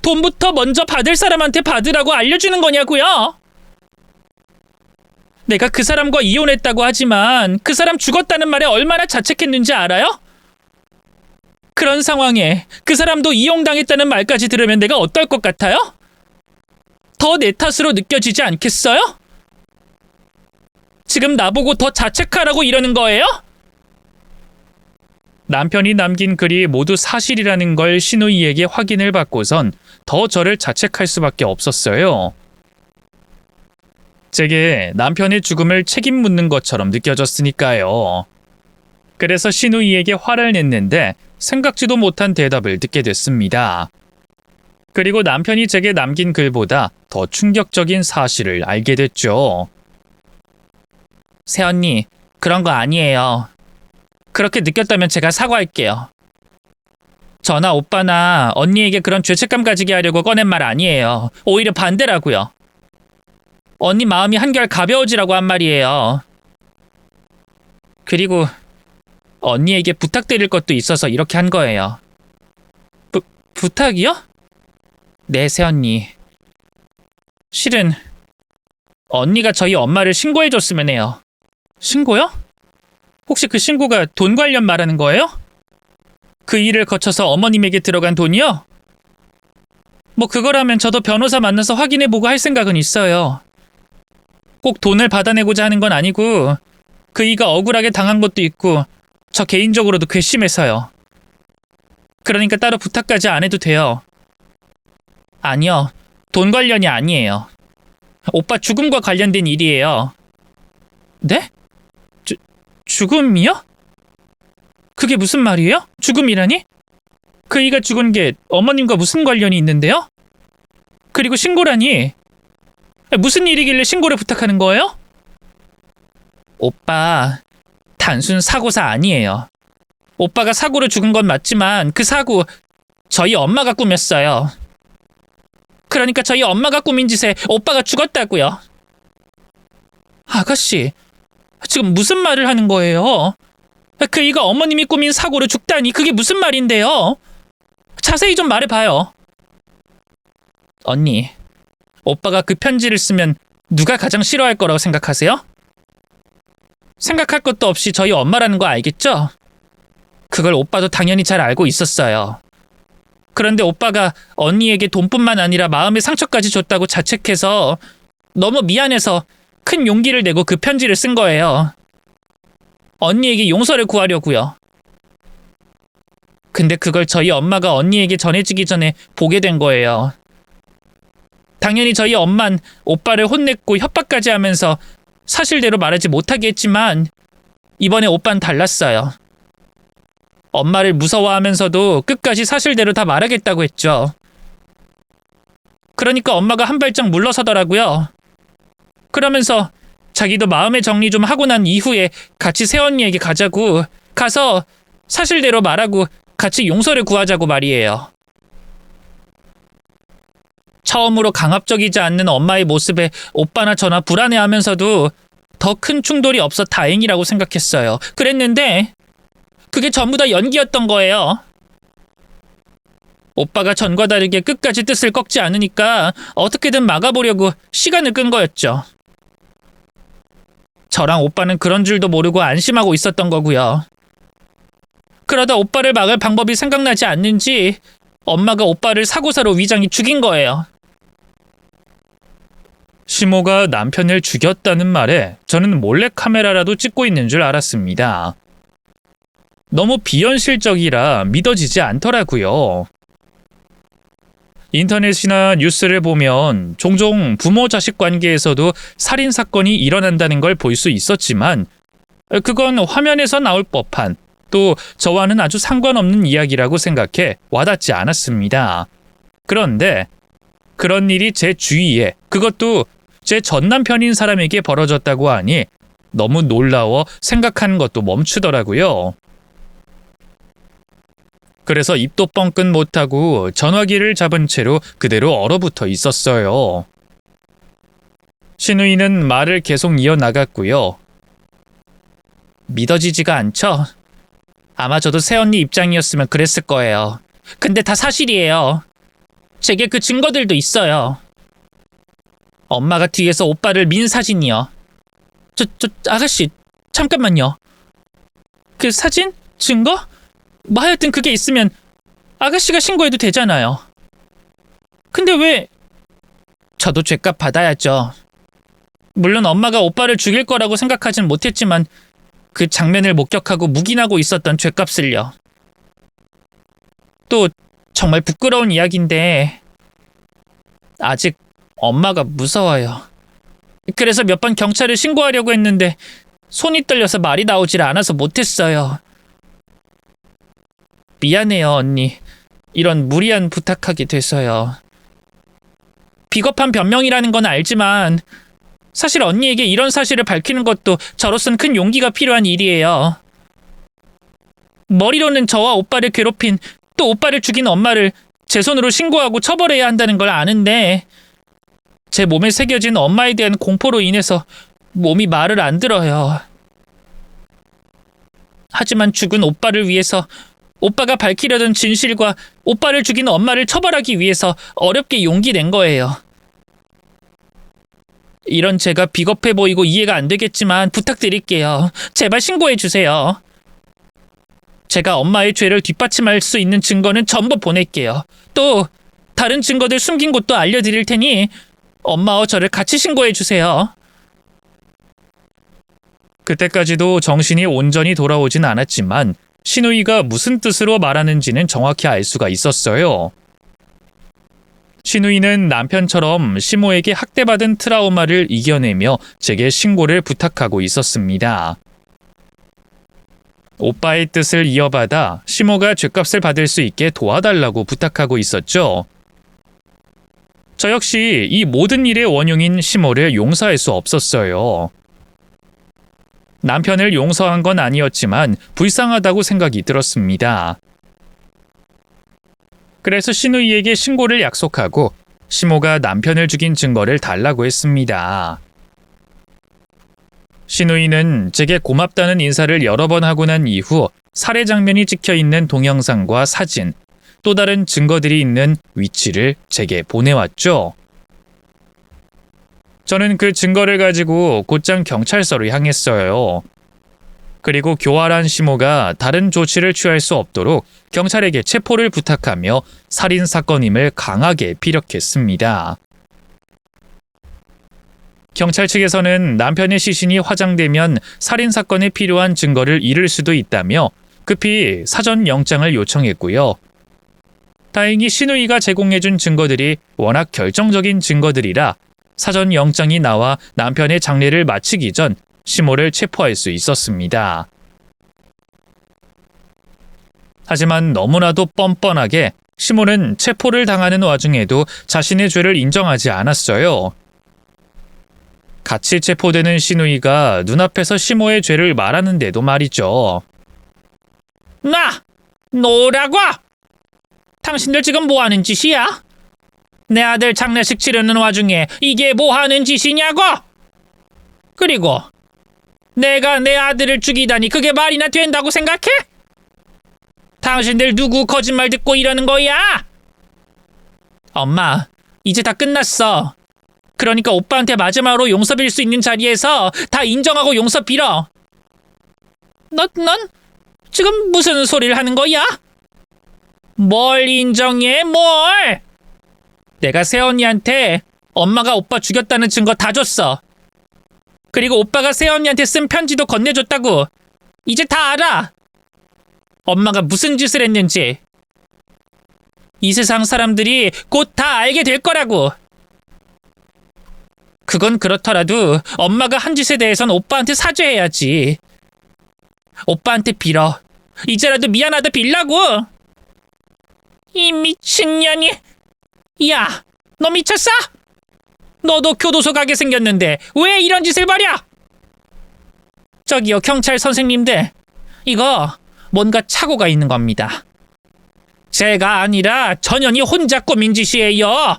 돈부터 먼저 받을 사람한테 받으라고 알려주는 거냐고요? 내가 그 사람과 이혼했다고 하지만 그 사람 죽었다는 말에 얼마나 자책했는지 알아요? 그런 상황에 그 사람도 이용당했다는 말까지 들으면 내가 어떨 것 같아요? 더 내 탓으로 느껴지지 않겠어요? 지금 나보고 더 자책하라고 이러는 거예요? 남편이 남긴 글이 모두 사실이라는 걸 시누이에게 확인을 받고선 더 저를 자책할 수밖에 없었어요. 제게 남편의 죽음을 책임 묻는 것처럼 느껴졌으니까요. 그래서 시누이에게 화를 냈는데 생각지도 못한 대답을 듣게 됐습니다. 그리고 남편이 제게 남긴 글보다 더 충격적인 사실을 알게 됐죠. 새언니, 그런 거 아니에요. 그렇게 느꼈다면 제가 사과할게요. 저나 오빠나 언니에게 그런 죄책감 가지게 하려고 꺼낸 말 아니에요. 오히려 반대라고요. 언니 마음이 한결 가벼워지라고 한 말이에요. 그리고 언니에게 부탁드릴 것도 있어서 이렇게 한 거예요. 부탁이요? 네, 새언니. 실은 언니가 저희 엄마를 신고해줬으면 해요. 신고요? 혹시 그 신고가 돈 관련 말하는 거예요? 그 일을 거쳐서 어머님에게 들어간 돈이요? 그거라면 저도 변호사 만나서 확인해보고 할 생각은 있어요. 꼭 돈을 받아내고자 하는 건 아니고 그이가 억울하게 당한 것도 있고 저 개인적으로도 괘씸해서요. 그러니까 따로 부탁까지 안 해도 돼요. 아니요. 돈 관련이 아니에요. 오빠 죽음과 관련된 일이에요. 네? 죽음이요? 그게 무슨 말이에요? 죽음이라니? 그이가 죽은 게 어머님과 무슨 관련이 있는데요? 그리고 신고라니? 무슨 일이길래 신고를 부탁하는 거예요? 오빠, 단순 사고사 아니에요. 오빠가 사고로 죽은 건 맞지만 그 사고 저희 엄마가 꾸몄어요. 그러니까 저희 엄마가 꾸민 짓에 오빠가 죽었다고요. 아가씨, 지금 무슨 말을 하는 거예요? 그이가 어머님이 꾸민 사고로 죽다니 그게 무슨 말인데요? 자세히 좀 말해봐요. 언니, 오빠가 그 편지를 쓰면 누가 가장 싫어할 거라고 생각하세요? 생각할 것도 없이 저희 엄마라는 거 알겠죠? 그걸 오빠도 당연히 잘 알고 있었어요. 그런데 오빠가 언니에게 돈뿐만 아니라 마음의 상처까지 줬다고 자책해서 너무 미안해서 큰 용기를 내고 그 편지를 쓴 거예요. 언니에게 용서를 구하려고요. 근데 그걸 저희 엄마가 언니에게 전해지기 전에 보게 된 거예요. 당연히 저희 엄만 오빠를 혼냈고 협박까지 하면서 사실대로 말하지 못하게 했지만 이번에 오빠는 달랐어요. 엄마를 무서워하면서도 끝까지 사실대로 다 말하겠다고 했죠. 그러니까 엄마가 한 발짝 물러서더라고요. 그러면서 자기도 마음의 정리 좀 하고 난 이후에 같이 새언니에게 가자고, 가서 사실대로 말하고 같이 용서를 구하자고 말이에요. 처음으로 강압적이지 않는 엄마의 모습에 오빠나 저나 불안해하면서도 더 큰 충돌이 없어 다행이라고 생각했어요. 그랬는데 그게 전부 다 연기였던 거예요. 오빠가 전과 다르게 끝까지 뜻을 꺾지 않으니까 어떻게든 막아보려고 시간을 끈 거였죠. 저랑 오빠는 그런 줄도 모르고 안심하고 있었던 거고요. 그러다 오빠를 막을 방법이 생각나지 않는지 엄마가 오빠를 사고사로 위장이 죽인 거예요. 시모가 남편을 죽였다는 말에 저는 몰래카메라라도 찍고 있는 줄 알았습니다. 너무 비현실적이라 믿어지지 않더라고요. 인터넷이나 뉴스를 보면 종종 부모 자식 관계에서도 살인 사건이 일어난다는 걸 볼 수 있었지만 그건 화면에서 나올 법한, 또 저와는 아주 상관없는 이야기라고 생각해 와닿지 않았습니다. 그런데 그런 일이 제 주위에, 그것도 제 전남편인 사람에게 벌어졌다고 하니 너무 놀라워 생각하는 것도 멈추더라고요. 그래서 입도 뻥끗 못하고 전화기를 잡은 채로 그대로 얼어붙어 있었어요. 신우이는 말을 계속 이어나갔고요. 믿어지지가 않죠? 아마 저도 새언니 입장이었으면 그랬을 거예요. 근데 다 사실이에요. 제게 그 증거들도 있어요. 엄마가 뒤에서 오빠를 민 사진이요. 아가씨, 잠깐만요. 그 사진? 증거? 뭐 하여튼 그게 있으면 아가씨가 신고해도 되잖아요. 근데 왜? 저도 죗값 받아야죠. 물론 엄마가 오빠를 죽일 거라고 생각하진 못했지만 그 장면을 목격하고 묵인하고 있었던 죗값을요. 또 정말 부끄러운 이야기인데 아직 엄마가 무서워요. 그래서 몇 번 경찰에 신고하려고 했는데 손이 떨려서 말이 나오질 않아서 못했어요. 미안해요, 언니. 이런 무리한 부탁하게 돼서요. 비겁한 변명이라는 건 알지만 사실 언니에게 이런 사실을 밝히는 것도 저로선 큰 용기가 필요한 일이에요. 머리로는 저와 오빠를 괴롭힌, 또 오빠를 죽인 엄마를 제 손으로 신고하고 처벌해야 한다는 걸 아는데 제 몸에 새겨진 엄마에 대한 공포로 인해서 몸이 말을 안 들어요. 하지만 죽은 오빠를 위해서, 오빠가 밝히려던 진실과 오빠를 죽인 엄마를 처벌하기 위해서 어렵게 용기 낸 거예요. 이런 제가 비겁해 보이고 이해가 안 되겠지만 부탁드릴게요. 제발 신고해 주세요. 제가 엄마의 죄를 뒷받침할 수 있는 증거는 전부 보낼게요. 또 다른 증거들 숨긴 곳도 알려드릴 테니 엄마와 저를 같이 신고해 주세요. 그때까지도 정신이 온전히 돌아오진 않았지만 신우이가 무슨 뜻으로 말하는지는 정확히 알 수가 있었어요. 신우이는 남편처럼 시모에게 학대받은 트라우마를 이겨내며 제게 신고를 부탁하고 있었습니다. 오빠의 뜻을 이어받아 시모가 죗값을 받을 수 있게 도와달라고 부탁하고 있었죠. 저 역시 이 모든 일의 원흉인 시모를 용서할 수 없었어요. 남편을 용서한 건 아니었지만 불쌍하다고 생각이 들었습니다. 그래서 신우이에게 신고를 약속하고 시모가 남편을 죽인 증거를 달라고 했습니다. 신우이는 제게 고맙다는 인사를 여러 번 하고 난 이후 살해 장면이 찍혀 있는 동영상과 사진, 또 다른 증거들이 있는 위치를 제게 보내왔죠. 저는 그 증거를 가지고 곧장 경찰서로 향했어요. 그리고 교활한 시모가 다른 조치를 취할 수 없도록 경찰에게 체포를 부탁하며 살인 사건임을 강하게 피력했습니다. 경찰 측에서는 남편의 시신이 화장되면 살인 사건에 필요한 증거를 잃을 수도 있다며 급히 사전 영장을 요청했고요. 다행히 신우이가 제공해준 증거들이 워낙 결정적인 증거들이라 사전 영장이 나와 남편의 장례를 마치기 전 시모를 체포할 수 있었습니다. 하지만 너무나도 뻔뻔하게 시모는 체포를 당하는 와중에도 자신의 죄를 인정하지 않았어요. 같이 체포되는 신우이가 눈앞에서 시모의 죄를 말하는데도 말이죠. 노라고! 당신들 지금 뭐 하는 짓이야? 내 아들 장례식 치르는 와중에 이게 뭐 하는 짓이냐고! 그리고 내가 내 아들을 죽이다니 그게 말이나 된다고 생각해? 당신들 누구 거짓말 듣고 이러는 거야? 엄마, 이제 다 끝났어. 그러니까 오빠한테 마지막으로 용서 빌 수 있는 자리에서 다 인정하고 용서 빌어. 넌 지금 무슨 소리를 하는 거야? 뭘 인정해, 뭘? 내가 새언니한테 엄마가 오빠 죽였다는 증거 다 줬어. 그리고 오빠가 새언니한테 쓴 편지도 건네줬다고. 이제 다 알아. 엄마가 무슨 짓을 했는지. 이 세상 사람들이 곧 다 알게 될 거라고. 그건 그렇더라도 엄마가 한 짓에 대해선 오빠한테 사죄해야지. 오빠한테 빌어. 이제라도 미안하다 빌라고. 이 미친년이. 야, 너 미쳤어? 너도 교도소 가게 생겼는데 왜 이런 짓을 벌여? 저기요, 경찰 선생님들. 이거 뭔가 착오가 있는 겁니다. 제가 아니라 전현이 혼자 꾸민 짓이에요.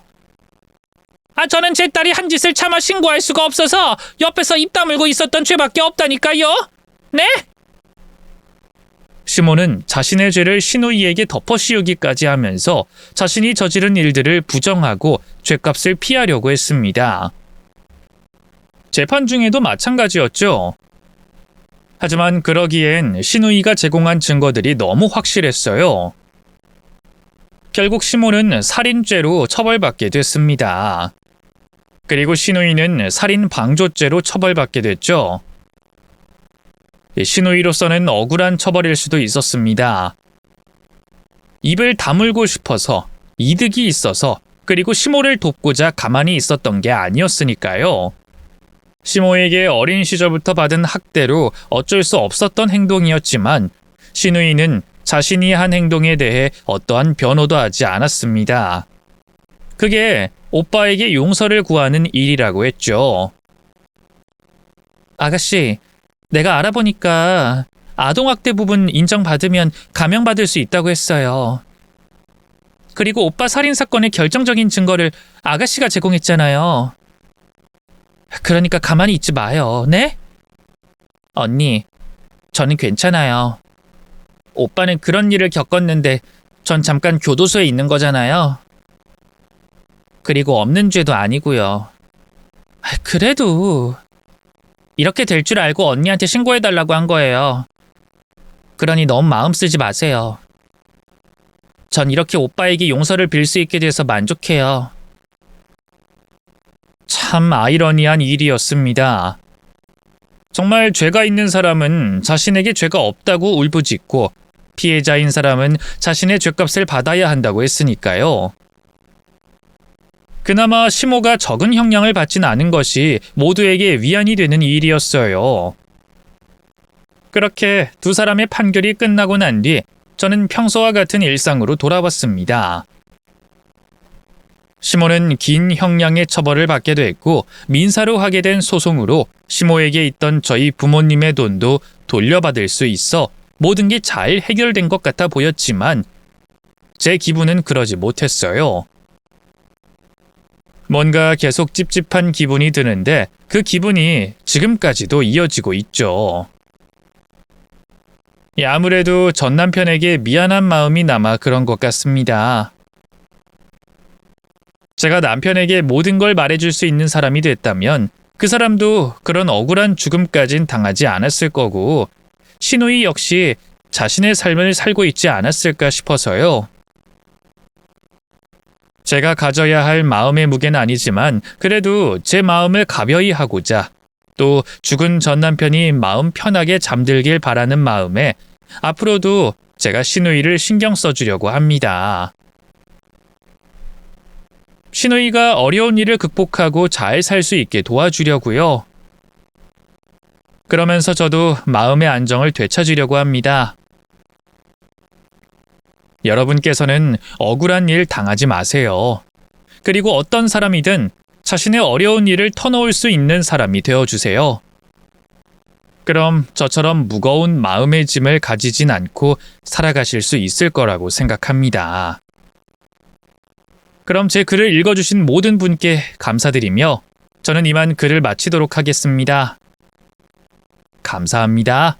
저는 제 딸이 한 짓을 차마 신고할 수가 없어서 옆에서 입 다물고 있었던 죄밖에 없다니까요. 네? 시모는 자신의 죄를 신우이에게 덮어씌우기까지 하면서 자신이 저지른 일들을 부정하고 죄값을 피하려고 했습니다. 재판 중에도 마찬가지였죠. 하지만 그러기엔 신우이가 제공한 증거들이 너무 확실했어요. 결국 시모는 살인죄로 처벌받게 됐습니다. 그리고 신우이는 살인 방조죄로 처벌받게 됐죠. 신우이로서는 억울한 처벌일 수도 있었습니다. 입을 다물고 싶어서, 이득이 있어서, 그리고 시모를 돕고자 가만히 있었던 게 아니었으니까요. 시모에게 어린 시절부터 받은 학대로 어쩔 수 없었던 행동이었지만 신우이는 자신이 한 행동에 대해 어떠한 변호도 하지 않았습니다. 그게 오빠에게 용서를 구하는 일이라고 했죠. 아가씨, 내가 알아보니까 아동학대 부분 인정받으면 감형받을 수 있다고 했어요. 그리고 오빠 살인사건의 결정적인 증거를 아가씨가 제공했잖아요. 그러니까 가만히 있지 마요, 네? 언니, 저는 괜찮아요. 오빠는 그런 일을 겪었는데 전 잠깐 교도소에 있는 거잖아요. 그리고 없는 죄도 아니고요. 그래도 이렇게 될 줄 알고 언니한테 신고해달라고 한 거예요. 그러니 너무 마음 쓰지 마세요. 전 이렇게 오빠에게 용서를 빌 수 있게 돼서 만족해요. 참 아이러니한 일이었습니다. 정말 죄가 있는 사람은 자신에게 죄가 없다고 울부짖고 피해자인 사람은 자신의 죗값을 받아야 한다고 했으니까요. 그나마 시모가 적은 형량을 받진 않은 것이 모두에게 위안이 되는 일이었어요. 그렇게 두 사람의 판결이 끝나고 난 뒤 저는 평소와 같은 일상으로 돌아왔습니다. 시모는 긴 형량의 처벌을 받게 됐고 민사로 하게 된 소송으로 시모에게 있던 저희 부모님의 돈도 돌려받을 수 있어 모든 게 잘 해결된 것 같아 보였지만 제 기분은 그러지 못했어요. 뭔가 계속 찝찝한 기분이 드는데 그 기분이 지금까지도 이어지고 있죠. 아무래도 전 남편에게 미안한 마음이 남아 그런 것 같습니다. 제가 남편에게 모든 걸 말해줄 수 있는 사람이 됐다면 그 사람도 그런 억울한 죽음까진 당하지 않았을 거고 시누이 역시 자신의 삶을 살고 있지 않았을까 싶어서요. 제가 가져야 할 마음의 무게는 아니지만 그래도 제 마음을 가벼이 하고자 또 죽은 전 남편이 마음 편하게 잠들길 바라는 마음에 앞으로도 제가 시누이를 신경 써주려고 합니다. 시누이가 어려운 일을 극복하고 잘 살 수 있게 도와주려고요. 그러면서 저도 마음의 안정을 되찾으려고 합니다. 여러분께서는 억울한 일 당하지 마세요. 그리고 어떤 사람이든 자신의 어려운 일을 터놓을 수 있는 사람이 되어주세요. 그럼 저처럼 무거운 마음의 짐을 가지진 않고 살아가실 수 있을 거라고 생각합니다. 그럼 제 글을 읽어주신 모든 분께 감사드리며 저는 이만 글을 마치도록 하겠습니다. 감사합니다.